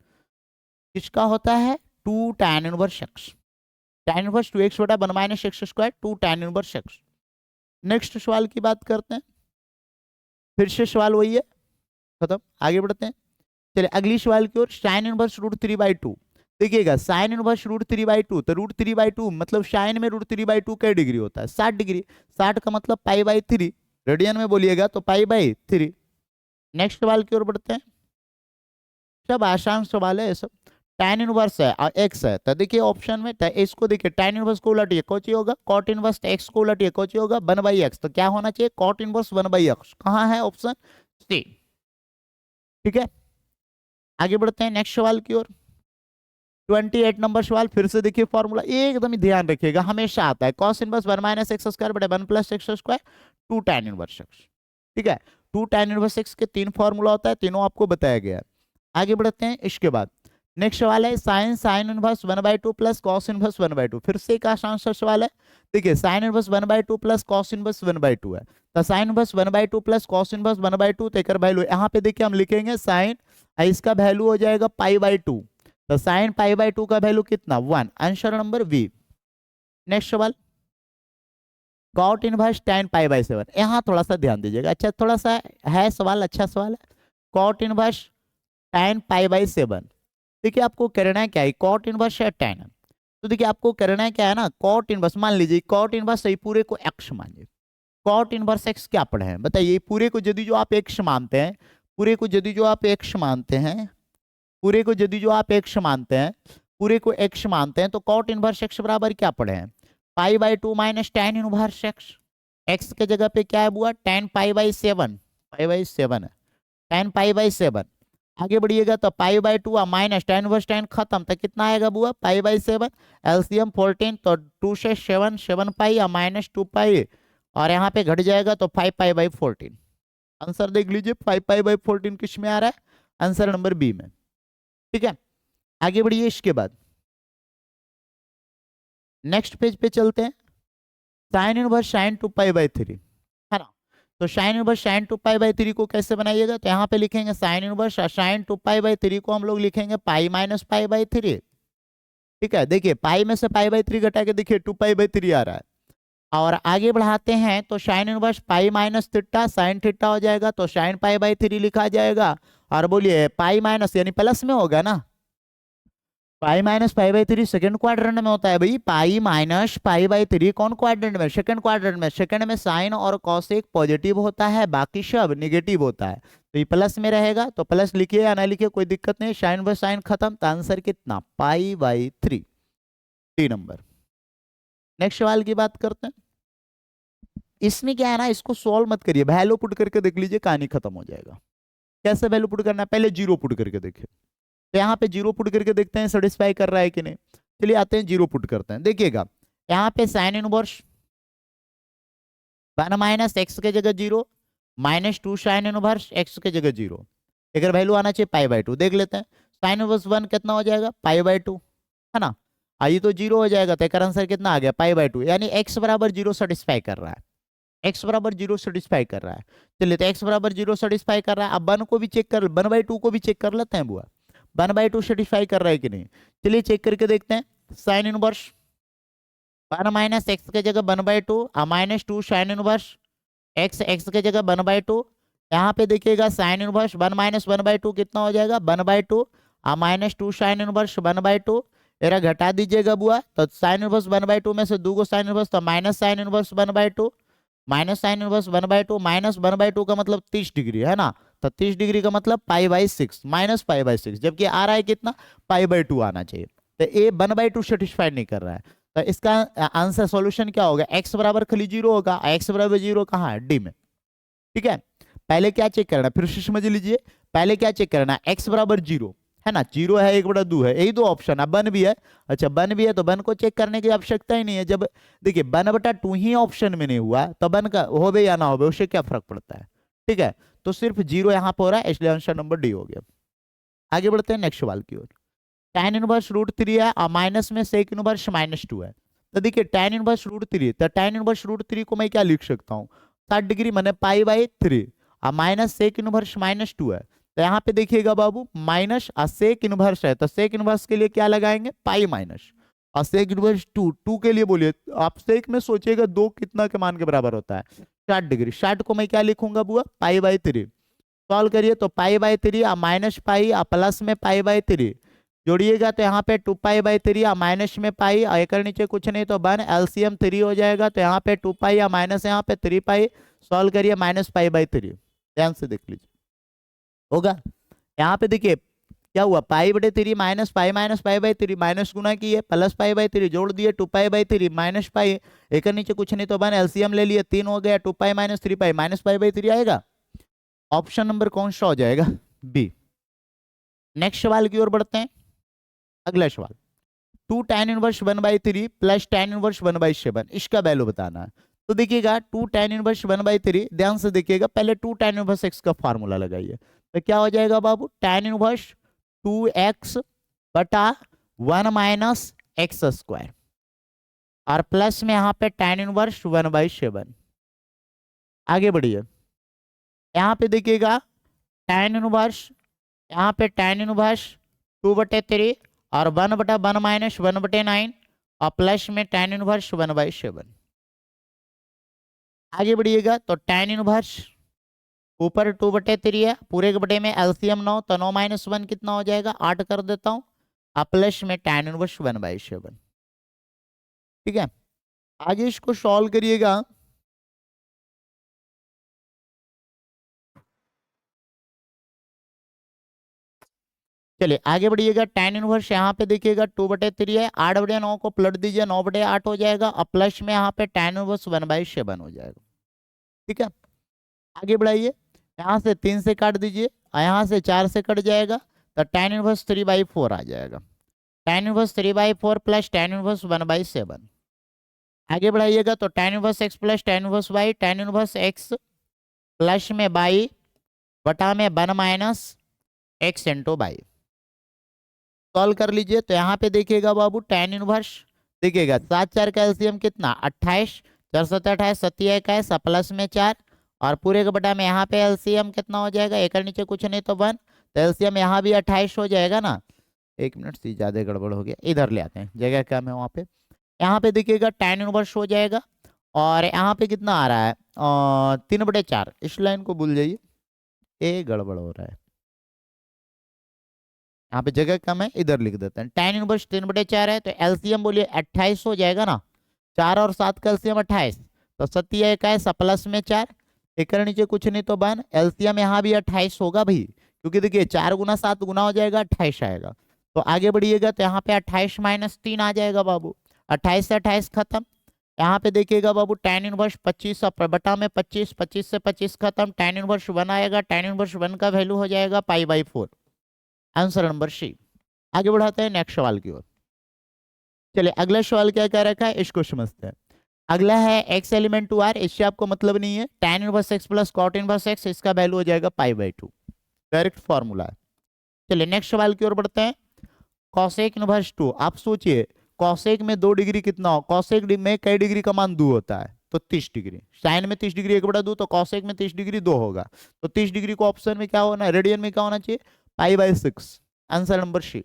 किसका होता है, 2 tan inverse x, tan inverse 2x बटा 1 minus x square 2 tan inverse x। Next सवाल की बात करते हैं, फिर से सवाल वही है, खत्म, आगे बढ़ते हैं। चलिए अगली सवाल की ओर, साइन इनवर्स √3/2। देखिएगा साइन इनवर्स √3/2, तो √3/2 मतलब साइन में √3/2 क्या डिग्री होता है, 60 डिग्री। 60 का मतलब π/3, रेडियन में बोलिएगा तो π/3। नेक्स्ट सवाल की ओर बढ़ते हैं, सब आसान सवाल है सब। tan इनवर्स है और x है, तो देखिए ऑप्शन में तो इसको देखिए, tan इनवर्स को उलटिए कौची होगा, cot इनवर्स x को उलटिए कौची होगा 1/x, तो क्या होना चाहिए cot इनवर्स 1/x, कहाँ है ऑप्शन सी, ठीक है। आगे बढ़ते हैं नेक्स्ट सवाल की ओर, 28 नंबर सवाल। फिर से देखिए फॉर्मूला एकदम ही ध्यान रखिएगा, हमेशा आता है cos inverse 1 minus x square बटे 1 plus x square 2 tan inverse x, ठीक है। 2 tan इनवर्स एक्स के 3 फॉर्मूला होता है, तीनों आपको बताया गया है। आगे बढ़ते हैं इसके बाद नेक्स्ट सवाल है sine inverse 1/2 plus cos inverse 1/2। फिर से एक आसान सा सवाल है, देखिए sign inverse 1/2 plus cos inverse 1/2 है, तो sine inverse 1/2 plus cos inverse 1/2, तो एक वैल्यू यहाँ पे देखिए हम लिखेंगे साइन, इसका वैल्यू हो जाएगा π/2, तो साइन π/2 का वैल्यू कितना 1, आंसर नंबर बी। नेक्स्ट सवाल, कॉट इनवर्स tan π/7, यहाँ थोड़ा सा ध्यान दीजिएगा, अच्छा थोड़ा सा है सवाल, अच्छा सवाल है। कॉट इनवर्स tan π/7, देखिए आपको करना है क्या है, कॉट इनवर्स है tan, तो देखिए आपको करना है क्या है ना, कॉट इनवर्स मान लीजिए, कॉट इनवर्स सही पूरे को x मानिए, कॉट इनवर्स x क्या पढ़े हैं बताइए, पूरे को यदि जो आप x मानते हैं, पूरे को यदि जो आप x मानते हैं, पूरे को यदि जो आप x मानते हैं, पूरे को x मानते हैं, तो कॉट इनवर्स x बराबर क्या पढ़े हैं, π/2 minus tan inverse x, x के जगह पे क्या है बुआ tan π/7, π/7 है, tan π/7। आगे बढ़िएगा तो π/2 माइनस tan इनवर्स tan खत्म, तो कितना आएगा बुआ π/7, एलसीएम 14, तो 2 से 7, 7 पाई और माइनस 2 पाई, और यहाँ पे घट जाएगा तो 5π/14। आंसर देख लीजिए 5π/14 किस में आ रहा है, आंसर नंबर बी में, ठीक है। आगे बढ़िए इसके बाद नेक्स्ट पेज पे चलते हैं, साइन इनवर्स sin 2π/3 है ना, तो साइन इनवर्स sin 2π/3 को कैसे बनाइएगा, तो यहाँ पे लिखेंगे साइन इनवर्स sin 2π/3 को हम लोग लिखेंगे पाई माइनस π/3, ठीक है। देखिए पाई में से π/3 घटा के देखिए 2π/3 आ रहा है, और आगे बढ़ाते हैं तो sine inverse pi minus theta sine theta हो जाएगा, तो साइन π/3 लिखा जाएगा, और बोलिए पाई माइनस यानी प्लस में होगा ना, पाई माइनस π/3 सेकंड क्वाड्रेंट में होता है भाई, पाई माइनस π/3 कौन क्वाड्रेंट में, सेकंड क्वाड्रेंट में, सेकंड में साइन और कॉस एक पॉजिटिव होता है, बाकी सब निगेटिव होता है, तो ये प्लस में रहेगा, तो प्लस लिखिए या ना लिखिए कोई दिक्कत नहीं, साइन बाय साइन खत्म, तो आंसर कितना π/3, 3 नंबर। नेक्स्ट सवाल की बात करते हैं, इसमें क्या है ना, इसको सॉल्व मत करिए, वैल्यू पुट करके देख लीजिए, कहानी खत्म हो जाएगा। कैसे वैल्यू पुट करना है, पहले जीरो पुट करके देखिए, तो यहाँ पे जीरो पुट करके देखते हैं सेटिस्फाई कर रहा है कि नहीं, चलिए आते हैं जीरो पुट करते हैं। देखिएगा यहाँ पे साइन इनवर्स 1 माइनस एक्स के जगह 0 माइनस 2 साइन इनवर्स एक्स के जगह 0, एक वैल्यू आना चाहिए π/2, देख लेते हैं साइन इनवर्स 1 कितना हो जाएगा π/2 है ना, आइए तो 0 हो जाएगा, तो एक आंसर कितना आ गया π/2, यानी x बराबर 0 सेटिस्फाई कर रहा है, x बराबर 0 सेटिस्फाई कर रहा है। चलिए तो x बराबर 0 सेटिस्फाई कर रहा है, अब 1 को भी चेक कर, 1/2 को भी चेक कर लेते हैं बुआ, 1/2 सेटिस्फाई कर रहा है कि नहीं, चलिए चेक करके देखते हैं। साइन इनवर्स 1 माइनस एक्स के जगह 1/2 minus 2 sine inverse x, x के जगह 1/2, यहाँ पे देखिएगा साइन इनवर्स 1 माइनस 1/2 कितना हो जाएगा 1/2 माइनस 2 साइन इनवर्स 1/2, एरा घटा दीजिएगा बुआ, तो साइन इनवर्स 1/2 में से 2 को साइन इनवर्स, तो minus sine inverse 1/2, minus sine inverse 1/2, minus 1/2 का मतलब 30 डिग्री है ना, तो 30 डिग्री का मतलब पाई/6 माइनस पाई/6, जबकि आ रहा है कितना, पाई/2 आना चाहिए। तो ये 1/2 सेटिस्फाई नहीं कर रहा है, तो इसका आंसर सॉल्यूशन क्या होगा, x बराबर खाली 0 होगा। x बराबर 0 कहाँ है, डी में। ठीक है, पहले क्या चेक करना, फिर से समझ लीजिए, पहले क्या चेक करना, x बराबर 0 है ना, 0 है, 1/2 है, यही दो ऑप्शन है, 1 भी है। अच्छा 1 भी है तो 1 को चेक करने की आवश्यकता ही नहीं है। जब देखिए 1/2 ही ऑप्शन में नहीं हुआ तो 1 का होवे या ना होवे उससे क्या फर्क पड़ता है। ठीक है, तो सिर्फ 0 यहाँ पर हो रहा है, इसलिए आंसर नंबर डी हो गया। आगे बढ़ते हैं नेक्स्ट सवाल की ओर। tan इनवर्स √3 है और माइनस में sec इनवर्स -2 है। तो देखिए tan इनवर्स √3, तो tan इनवर्स √3 को मैं क्या लिख सकता हूँ, 60 डिग्री मैंने पाई/3 और माइनस sec इनवर्स -2 है। तो यहाँ पे देखिएगा बाबू, माइनस और sec इनवर्स है, तो sec इनवर्स के लिए क्या लगाएंगे, पाई माइनस, और sec इनवर्स 2 के लिए बोलिए, आप sec में सोचिएगा 2 कितना के मान के बराबर होता है, 60 डिग्री। 60 को मैं क्या लिखूंगा बुआ, पाई/3। सॉल्व करिए तो पाई/3 और माइनस पाई और प्लस में पाई/3 जोड़िएगा तो यहाँ पे 2 पाई/3 और माइनस में पाई और एक नीचे कुछ नहीं तो 1, एलसीएम 3 हो जाएगा, तो यहाँ पे 2 पाई या माइनस यहाँ पे 3 पाई। सॉल्व करिए माइनस पाई/3, ध्यान से देख लीजिए होगा। यहाँ पे देखिए क्या हुआ, पाई/3 माइनस पाई/3 माइनस गुना किए प्लस पाई/3 जोड़ दिए 2 पाई/3 माइनस पाई, एक नीचे कुछ नहीं तो 1, एलसीएम ले लिए 3 हो गया, 2 पाई माइनस 3 पाई माइनस पाई/3 आएगा। ऑप्शन नंबर कौन सा हो जाएगा, बी। नेक्स्ट सवाल की ओर बढ़ते हैं। अगला सवाल, 2 tan इनवर्स 1/3 प्लस tan इनवर्स 1/7, इसका वैल्यू बताना है। तो देखिएगा 2 tan इनवर्स 1/3, ध्यान से देखिएगा, पहले 2 tan इनवर्स x का फार्मूला लगाइए, तो क्या हो जाएगा बाबू, tan इनवर्स 2x बटा 1 माइनस एक्स स्क्वायर, और प्लस में यहाँ पे tan इनवर्स 1/7। आगे बढ़िए, यहाँ पे देखिएगा tan इनवर्स, यहाँ पे tan इनवर्स 2/3 और 1/1 माइनस 1/9 और प्लस में tan इनवर्स 1/7। आगे बढ़िएगा तो tan इनवर्स ऊपर 2/3 है, पूरे के बटे में एलसीएम 9, तो 9 माइनस 1 कितना हो जाएगा, 8 कर देता हूँ, और प्लस में tan इनवर्स 1/7। ठीक है, आगे इसको सॉल्व करिएगा। चलिए आगे बढ़िएगा, tan इनवर्स यहाँ पे देखिएगा 2/3 है, 8/9 को पलट दीजिए, 9/8 हो जाएगा, और प्लस में यहाँ पे tan इनवर्स 1/7 हो जाएगा। ठीक है, आगे बढ़ाइए, यहाँ से 3 से काट दीजिए और यहाँ से 4 से कट जाएगा, तो tan इनवर्स 3/4 आ जाएगा। tan inverse 3/4 plus tan inverse 1/7। आगे बढ़ाइएगा तो tan inverse x plus tan inverse y, tan inverse x plus में बाई बटा में 1 minus x into by. Solve कर लीजिए तो यहाँ पे देखिएगा बाबू tan इनवर्स, देखिएगा 7 4 का एलसीएम कितना 28, 4 7 28 सत्या 21 प्लस में 4, और पूरे का बटा में यहाँ पे एलसीएम कितना हो जाएगा, एक नीचे कुछ नहीं तो 1, तो एलसीएम यहाँ भी 28 हो जाएगा ना। 1 मिनट से ज्यादा गड़बड़ हो गया, इधर ले आते हैं, जगह कम है वहाँ पे। यहाँ पे देखिएगा tan इनवर्स हो जाएगा, और यहाँ पे कितना आ रहा है 3/4, इस लाइन को भूल जाइए, ये गड़बड़ हो रहा है, यहाँ पे जगह कम है, इधर लिख देते हैं। tan इनवर्स 3/4 है, तो एलसीएम बोलिए 28 हो जाएगा ना, 4 और 7 का एलसीएम 28, तो 7 21 प्लस में 4, एक नीचे कुछ नहीं तो 1, एलसीएम यहाँ भी 28 होगा भाई, क्योंकि देखिए 4 गुना 7 गुना हो जाएगा 28 आएगा। तो आगे बढ़िएगा तो यहाँ पे 28 माइनस 3 आ जाएगा बाबू, 28 से 28 खत्म। यहाँ पे देखिएगा बाबू tan इनवर्स 25 बटा में 25, 25 से 25 खत्म, tan इनवर्स 1 आएगा, tan इनवर्स 1 का वैल्यू हो जाएगा पाई/4, आंसर नंबर सी। आगे बढ़ाते हैं नेक्स्ट सवाल की ओर। चलिए अगला सवाल क्या कह रखा है इसको समझते हैं। अगला है x एलिमेंट टू आर, इससे आपको मतलब नहीं है, tan inverse x plus cot inverse x, इसका वैल्यू हो जाएगा पाई/2, डायरेक्ट फॉर्मूला है। चलिए नेक्स्ट सवाल की ओर बढ़ते हैं। cosec इनवर्स 2, आप सोचिए cosec में 2 डिग्री कितना हो, cosec में कई डिग्री का मान 2 होता है, तो 30 डिग्री, साइन में 30 डिग्री 1/2, तो cosec में 30 डिग्री 2 होगा, तो 30 डिग्री को ऑप्शन में क्या होना, रेडियन में क्या होना चाहिए, पाई/6, आंसर नंबर सी।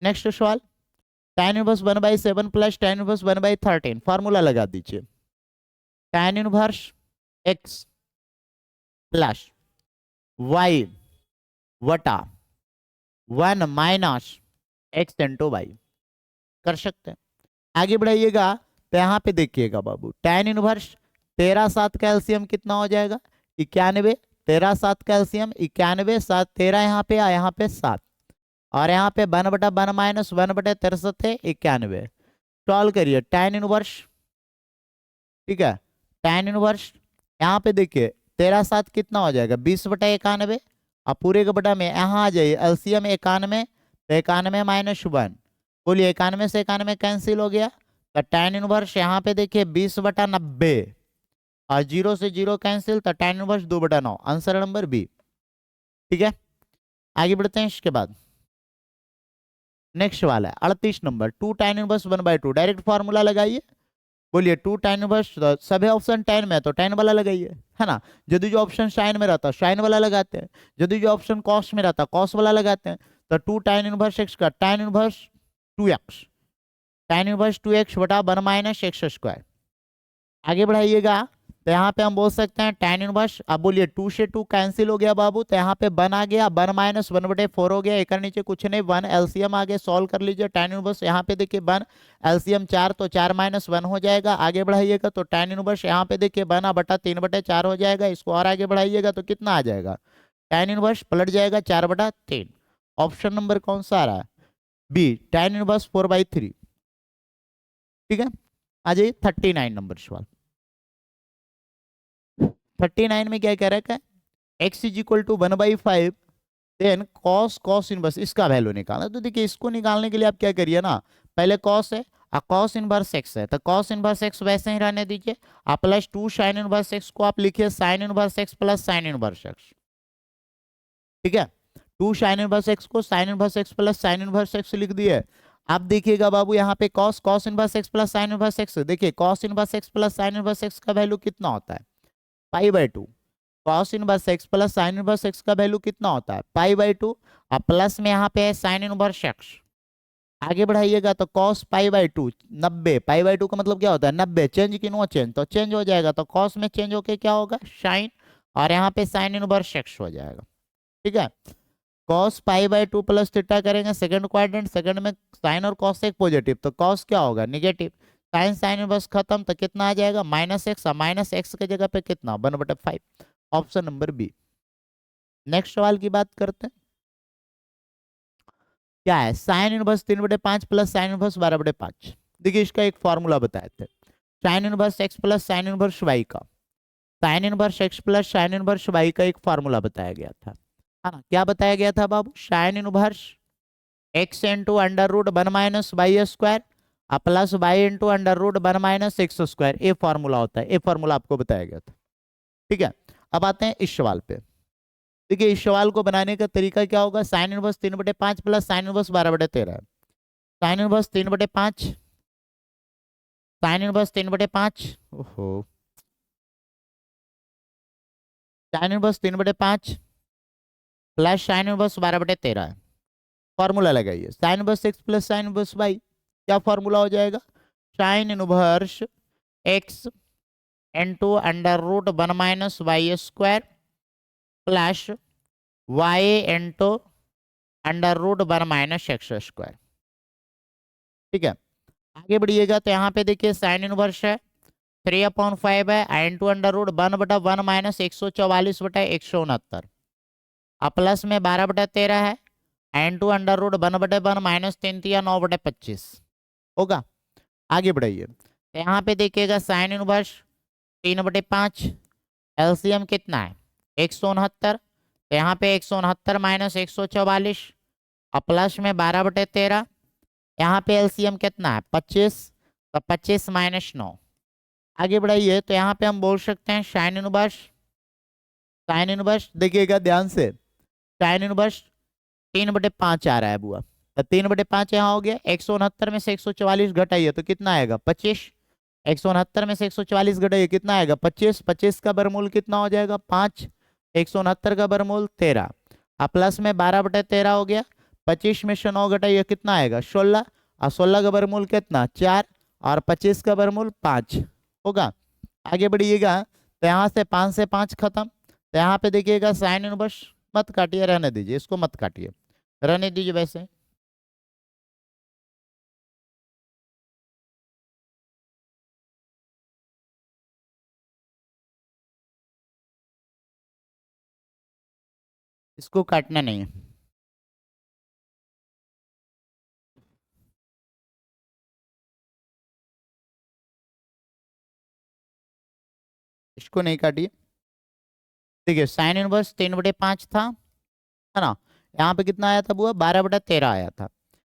नेक्स्ट सवाल, tan inverse 1/7 plus tan inverse 1/13, formula लगा दीजिए, tan inverse x plus y वटा 1 माइनस एक्स इंटू वाई, कर सकते हैं। आगे बढ़ाइएगा तो यहाँ पे देखिएगा बाबू tan इनवर्स 13 7 का एलसीएम कितना हो जाएगा 91, 13 7 का एलसीएम 91, 7 13 यहाँ पे यहाँ पे 7, और यहाँ पे 1/1 माइनस 1/63 है 91। सॉल्व करिए tan इनवर्स, ठीक है, tan इनवर्स यहाँ पे देखिए 13 7 कितना हो जाएगा 20/91, अब पूरे के बटा में यहाँ आ जाइए एलसीएम 91, तो 91 माइनस 1, बोलिए 91 से 91 कैंसिल हो गया, तो tan इनवर्स यहाँ पे देखिए 20/90, और 0 से 0 कैंसिल, तो tan inverse 2/9, answer number B. ठीक है, आगे बढ़ते हैं इसके बाद नेक्स्ट वाला है 38 number, 2 tan inverse 1/2, direct formula लगाइए, बोलिए 2 tan इनवर्स, सभी ऑप्शन tan में है तो tan वाला लगाइए, है ना, यदि जो ऑप्शन साइन में रहता साइन वाला लगाते हैं, यदि जो ऑप्शन कॉस में रहता कॉस वाला लगाते हैं, तो 2 tan इनवर्स x का tan inverse 2x, tan inverse 2x बटा 1 माइनस एक्स स्क्वायर। आगे बढ़ाइएगा तो यहाँ पे हम बोल सकते हैं tan इनवर्स, अब बोलिए 2 से 2 कैंसिल हो गया बाबू, तो यहाँ पे 1 आ गया, 1 माइनस 1/4 हो गया, एक नीचे कुछ नहीं 1, एलसीएम आगे सॉल्व कर लीजिए tan इनवर्स, यहाँ पे देखिए 1 एलसीएम 4, तो 4 माइनस 1 हो जाएगा, आगे बढ़ाइएगा तो tan इनवर्स यहाँ पे देखिए 1/3/4 हो जाएगा, इसको और आगे बढ़ाइएगा तो कितना आ जाएगा tan इनवर्स पलट जाएगा 4/3। ऑप्शन नंबर कौन सा आ रहा है बी, tan इनवर्स 4/3। ठीक है, आ जाइए 39 नंबर सवाल। 39 में क्या कह रखा है x is equal to 1/5, then cos inverse, इसका वैल्यू निकालना, तो देखिए इसको निकालने के लिए आप क्या करिए ना, पहले cos है और cos इनवर्स x है, तो cos इनवर्स x वैसे ही रहने दीजिए, आप प्लस 2 sin इनवर्स x को आप लिखिए sin inverse x plus sin inverse x। ठीक है, 2 sin इनवर्स x को sin inverse x plus sin inverse x लिख दिए। आप देखिएगा बाबू यहाँ पे cos inverse x plus sin inverse x, देखिए cos inverse x plus sin inverse x का वैल्यू कितना होता है π/2, cos inverse x plus sine inverse x का वैल्यू कितना होता है π/2, और प्लस में यहाँ पे है साइन इनवर्स x। आगे बढ़ाइएगा तो cos π/2 90, π/2 का मतलब क्या होता है 90, चेंज की नो चेंज, तो चेंज हो जाएगा, तो cos में चेंज होके क्या होगा साइन, और यहाँ पे साइन इनवर्स x हो जाएगा। ठीक है, cos π/2 प्लस थीटा करेंगे सेकंड क्वाड्रेंट, सेकंड में साइन और cos एक पॉजिटिव, तो cos क्या होगा निगेटिव, साइन साइन इनवर्स खत्म, तो कितना आ जाएगा -x, माइनस एक्स की जगह पे कितना 1/5, ऑप्शन नंबर बी। नेक्स्ट सवाल की बात करते हैं, क्या है sine inverse 3/5 plus sine inverse 12/5। देखिए इसका एक फॉर्मूला बताए थे, sign inverse x plus sine inverse y का, sign inverse x plus sine inverse y का एक फॉर्मूला बताया गया था, है ना, क्या बताया गया था बाबू, sine inverse x into under root 1 minus y square plus y into under root 1 minus x square, ये फॉर्मूला होता है, ये फॉर्मूला आपको बताया गया था। ठीक है, अब आते हैं इस सवाल पे, देखिए इस सवाल को बनाने का तरीका क्या होगा, sine inverse 3/5 plus sine inverse 12/13, sine inverse 3/5, sine inverse 3/5, ओहो, sine inverse 3/5 plus sine inverse 12/13, formula लगाइए, sine inverse x plus sine inverse y, क्या फॉर्मूला हो जाएगा sine inverse x into under root 1 minus y square plus y into under root 1 minus x square. ठीक है, आगे बढ़िएगा तो यहाँ पे देखिए साइन इनवर्स है 3/5 है इंटू अंडर रूट 1/1 माइनस 144/169, अब प्लस में 12/13 है इंटू अंडर रूट 1/1 माइनस 3 9/25 होगा। आगे बढ़ाइए तो यहाँ पे देखिएगा साइन इनवर्स 3/5, एलसीएम कितना है 169, तो यहाँ पे 169 माइनस 144 और प्लस में 12/13, यहाँ पे एलसीएम कितना है 25, तो 25 माइनस 9। आगे बढ़ाइए तो यहाँ पे हम बोल सकते हैं साइन इनवर्स देखिएगा ध्यान से, साइन इनवर्स 3/5 आ रहा है बुआ, तो 3/5 यहाँ हो गया, 169 में से 144 घटाइए तो कितना आएगा 25, 169 में से 144 घटाइए कितना आएगा 25, 25 का वर्गमूल कितना हो जाएगा 5, 169 का वर्गमूल 13, अब प्लस में 12/13 हो गया, 25 में से 9 घटाइए कितना आएगा 16, और 16 का वर्गमूल कितना 4, और 25 का वर्गमूल 5 होगा। आगे बढ़िएगा तो यहाँ से 5 से 5 खत्म, तो यहाँ पे देखिएगा साइन इनवर्स मत काटिए, रहने दीजिए, इसको मत काटिए, रहने दीजिए वैसे। इसको काटना नहीं है। इसको नहीं काटिए। देखिए साइन इनवर्स 3/5 था, है ना। यहाँ पे कितना आया था बुआ? 12/13 आया था।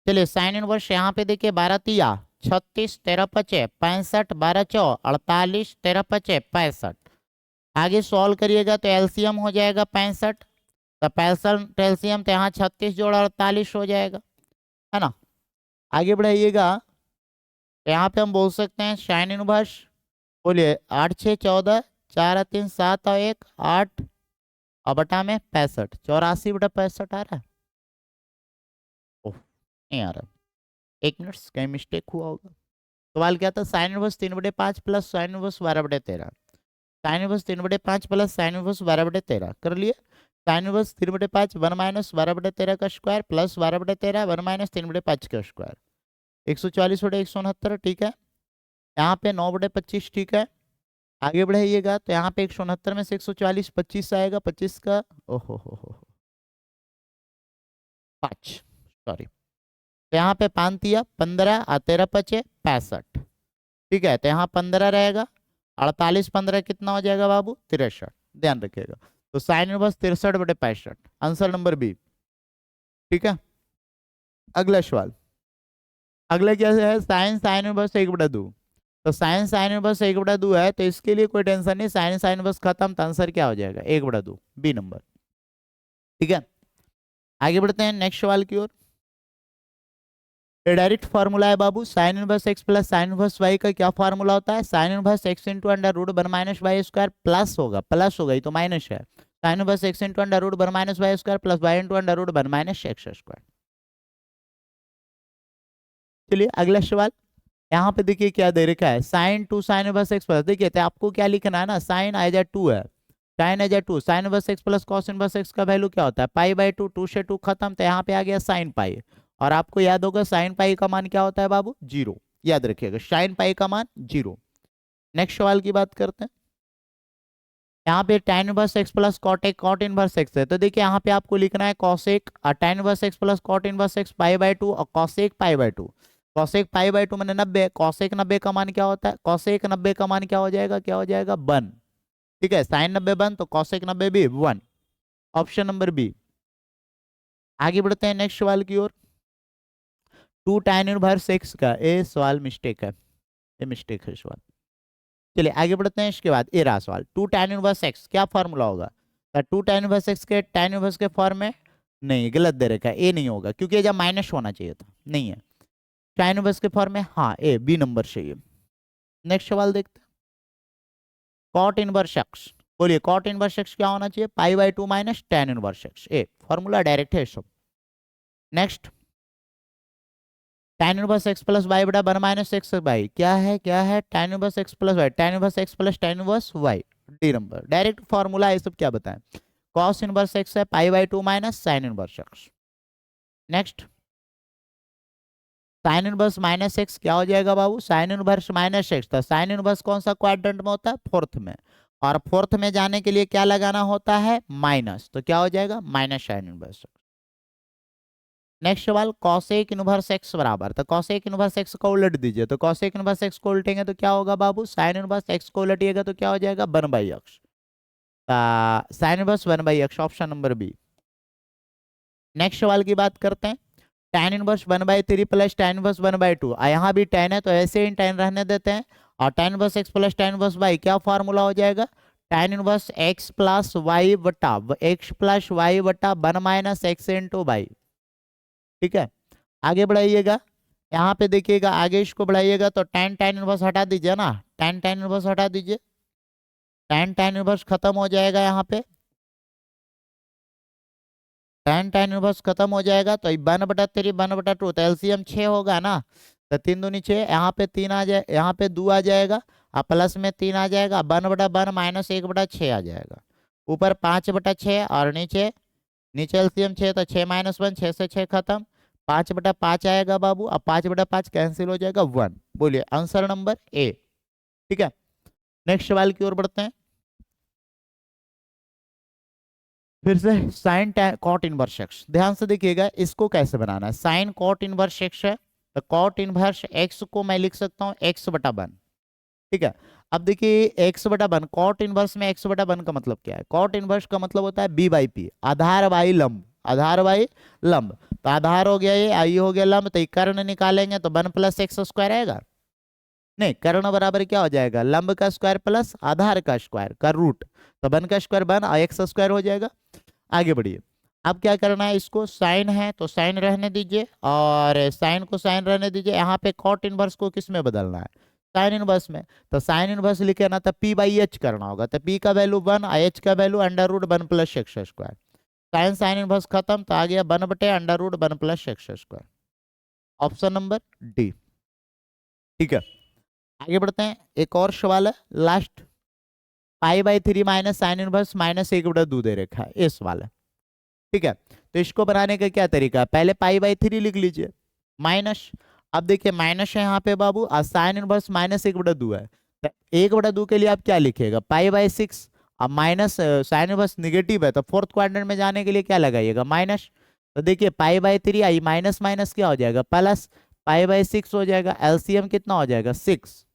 चलिए साइन इनवर्स यहाँ पे देखिए 12×3 36, 13×5 65, 12×4 48, 13×5 65। आगे सॉल्व करिएगा तो एलसीएम हो जाएगा 65, तो 65 एलसीएम तो यहाँ 36 जोड़ 48 हो जाएगा, है ना। आगे बढ़ाइएगा तो यहाँ पे हम बोल सकते हैं साइन इनवर्स, बोलिए 8×6 = 14, 4×3 = 7 और 1 8 और बटा में 65, 84/65 आ रहा है। ओह नहीं आ रहा, 1 मिनट, कहीं मिस्टेक हुआ होगा। सवाल क्या था? Sign inverse 3/5 plus sine inverse 12/13। Sine inverse 3/5 plus sine inverse 12/13 कर लिए। साइन इनवर्स 3/5 1 - 12/13 का स्क्वायर प्लस 12/13 1 - 3/5 का स्क्वायर, 140/169, ठीक है। यहाँ पे 9/25, ठीक है। आगे बढ़ाइएगा तो यहाँ पे 169 में से 140 25 आएगा, 25 का ओहो हो 5, सॉरी। तो यहाँ पे 5 दिया 15 और 13×5 65, ठीक है। तो यहाँ 15 रहेगा, 48 15 कितना हो जाएगा बाबू? 63, ध्यान रखिएगा। तो sine inverse 63/65, answer number B, ठीक है। अगला सवाल, अगला क्या है? Sine sine inverse 1/2। तो साइन साइन इनवर्स 1/2 है, तो इसके लिए कोई टेंशन नहीं, साइन साइन इनवर्स खत्म, तो आंसर क्या हो जाएगा? 1/2, बी नंबर, ठीक है। आगे बढ़ते हैं नेक्स्ट सवाल की ओर। डायरेक्ट फार्मूला है बाबू, sine inverse x plus sine inverse y का क्या फार्मूला होता है? Sine inverse x into under root one minus y square plus होगा, प्लस होगा, ये तो माइनस है। Sine inverse x into under root one minus y square plus y into under root one minus x square. चलिए अगला सवाल, यहाँ पे देखिए क्या दे रखा है, sign to sign inverse x plus. देखिए तो आपको क्या लिखना है ना, साइन एज ए 2 है, sine as a 2, sine inverse x plus cos inverse x का वैल्यू क्या होता है? पाई/2, 2 से 2 खत्म, तो यहाँ पे आ गया साइन पाई। और आपको याद होगा साइन पाई का मान क्या होता है बाबू? 0, याद रखिएगा, साइन पाई का मान 0। नेक्स्ट सवाल की बात करते हैं। यहाँ पे tan inverse x plus cot inverse x है, तो देखिए यहाँ पे आपको लिखना है cosec tan inverse x plus cot inverse x पाई/2 और कॉसेक पाई/2। कॉसेक पाई/2 मैंने 90, कॉसेक 90 का मान क्या होता है? कॉसेक 90 का मान क्या हो जाएगा? क्या हो जाएगा? 1, ठीक है। साइन 90 1 तो कॉसेक 90 भी 1, ऑप्शन नंबर बी। आगे बढ़ते हैं नेक्स्ट सवाल की ओर। 2 tan इनवर्स एक्स का, ए सवाल मिस्टेक है, ये मिस्टेक है सवाल। चलिए आगे बढ़ते हैं, इसके बाद ये रहा सवाल, 2 tan इनवर्स एक्स क्या फॉर्मूला होगा? तो 2 tan इनवर्स एक्स के tan इनवर्स के फॉर्म में नहीं, गलत दे रखा है, ए नहीं होगा क्योंकि ये जब माइनस होना चाहिए था, नहीं है। tan इनवर्स के फॉर्म में हाँ ए, बी नंबर चाहिए। नेक्स्ट सवाल देखते हैं, कॉट इनवर्स एक्स, बोलिए कॉट इनवर्स एक्स क्या होना चाहिए? पाई/2 माइनस tan इनवर्स एक्स, ए फॉर्मूला डायरेक्ट है सब। Next, tan inverse x plus y बटा 1 माइनस एक्स वाई क्या है? क्या है? tan inverse x plus y, tan inverse x plus tan inverse y, D number direct formula, ये सब क्या बताएं? cos इनवर्स एक्स है पाई/2 minus sine inverse x. Next, sine inverse minus x क्या हो जाएगा बाबू? साइन इनवर्स माइनस एक्स, तो साइन इनवर्स कौन सा क्वाड्रेंट में होता है? फोर्थ में, और फोर्थ में जाने के लिए क्या लगाना होता है? माइनस, तो क्या हो जाएगा? Minus sine inverse. नेक्स्ट सवाल, कॉसेक इनवर्स एक्स बराबर, तो कॉसेक इनवर्स एक्स को उलट दीजिए, तो कॉसेक इनवर्स एक्स को उल्टेंगे तो क्या होगा बाबू? साइन इनवर्स एक्स को उलटिएगा तो क्या हो जाएगा? 1/x, sine inverse 1/x, option number B. Next सवाल की बात करते हैं, tan इनवर्स 1/3 प्लस tan इनवर्स 1/2, यहाँ भी tan है तो ऐसे ही tan रहने देते हैं। और tan inverse x plus tan inverse y क्या फॉर्मूला हो जाएगा? tan inverse x plus y बटा x प्लस वाई बटा 1 माइनस एक्स इंटू वाई, ठीक है। आगे बढ़ाइएगा, यहाँ पे देखिएगा, आगे इसको बढ़ाइएगा तो tan tan इनवर्स हटा दीजिए ना, tan tan इनवर्स हटा दीजिए, tan tan इनवर्स खत्म हो जाएगा, यहाँ पे tan tan इनवर्स खत्म हो जाएगा, तो 1/3 1/2, तो एलसीएम 6 होगा ना, तो 3 दूनी 6, यहाँ पे 3 आ जाए, यहाँ पे 2 आ जाएगा, और प्लस में 3 आ जाएगा, 1/1 माइनस 1/6 आ जाएगा, ऊपर 5/6 और नीचे, नीचे एलसीएम 6 तो 6 - 1, 6 से 6 खत्म, 5/5 आएगा बाबू, अब 5/5 कैंसिल हो जाएगा 1, बोलिए आंसर नंबर ए, ठीक है। नेक्स्ट सवाल की ओर बढ़ते हैं। फिर से साइन कॉट इनवर्स एक्स, ध्यान से देखिएगा इसको कैसे बनाना है। साइन कॉट इनवर्स एक्स है तो कॉट इनवर्स एक्स को मैं लिख सकता हूँ एक्स बटा वन, ठीक है। अब देखिए एक्स बटा वन, कॉट इनवर्स में एक्स बटा वन का मतलब क्या है? कॉट इनवर्स का मतलब होता है बी बाई पी, आधार बाई लंब, आधार बाई लंब। तो आधार हो गया ये, आई हो गया लंब, तो कर्ण निकालेंगे तो वन प्लस एक्स स्क्वायर आएगा। नहीं, कर्ण बराबर क्या हो जाएगा? लंब का स्क्वायर प्लस आधार का स्क्वायर का रूट, तो वन का स्क्वायर वन, एक्स स्क्वायर हो जाएगा। आगे बढ़िए, अब क्या करना है, इसको साइन है तो साइन रहने दीजिए, और साइन को साइन रहने दीजिए। यहाँ पे कॉट इनवर्स को किस में बदलना है? साइन इनवर्स में। तो साइन इनवर्स लिखे ना, तो पी बाई एच करना होगा, तो पी का वैल्यू वन, एच का value under root one plus x square. Sine sine inverse खत्म, तो आ गया वन बटे under root one plus x square, option number D, ठीक है। आगे बढ़ते हैं, एक और सवाल है last. Pi by three minus sine inverse minus एक बटा दो दे रखा है, ये सवाल है, ठीक है। तो इसको बनाने का क्या तरीका है? पहले पाई बाई थ्री लिख लीजिए माइनस, अब देखिए माइनस है यहाँ पे बाबू, और साइन इनवर्स माइनस एक बटा दो है, तो एक बटा दो के लिए आप क्या लिखिएगा? Pi by six. अब माइनस साइन इनवर्स निगेटिव है तो फोर्थ क्वाड्रेंट में जाने के लिए क्या लगाइएगा? माइनस। तो देखिए पाई by three I, minus minus क्या हो जाएगा? प्लस, पाई बाई सिक्स हो जाएगा, एलसीएम कितना हो जाएगा? सिक्स,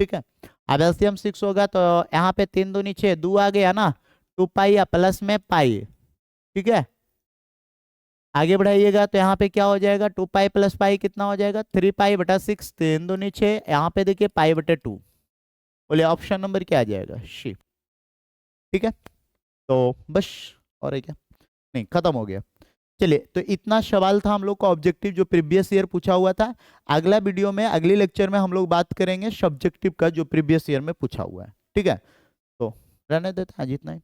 ठीक है। अब एलसीएम सिक्स होगा तो यहाँ पे तीन दूनी छः, दो आ गया ना, टू पाई या प्लस में पाई, ठीक है। आगे बढ़ाइएगा तो यहाँ पे क्या हो जाएगा? टू पाई प्लस पाई कितना हो जाएगा? थ्री पाई बटा सिक्स, तीन दूनी छः, यहाँ पे देखिए पाई बटे टू, बोले ऑप्शन नंबर क्या आ जाएगा? शी, ठीक है। तो बस, और है क्या? नहीं, खत्म हो गया। चलिए, तो इतना सवाल था हम लोग का ऑब्जेक्टिव जो प्रीवियस ईयर पूछा हुआ था। अगला वीडियो में, अगले लेक्चर में हम लोग बात करेंगे सब्जेक्टिव का जो प्रीवियस ईयर में पूछा हुआ है, ठीक है। तो रहने देते हैं जितना ही।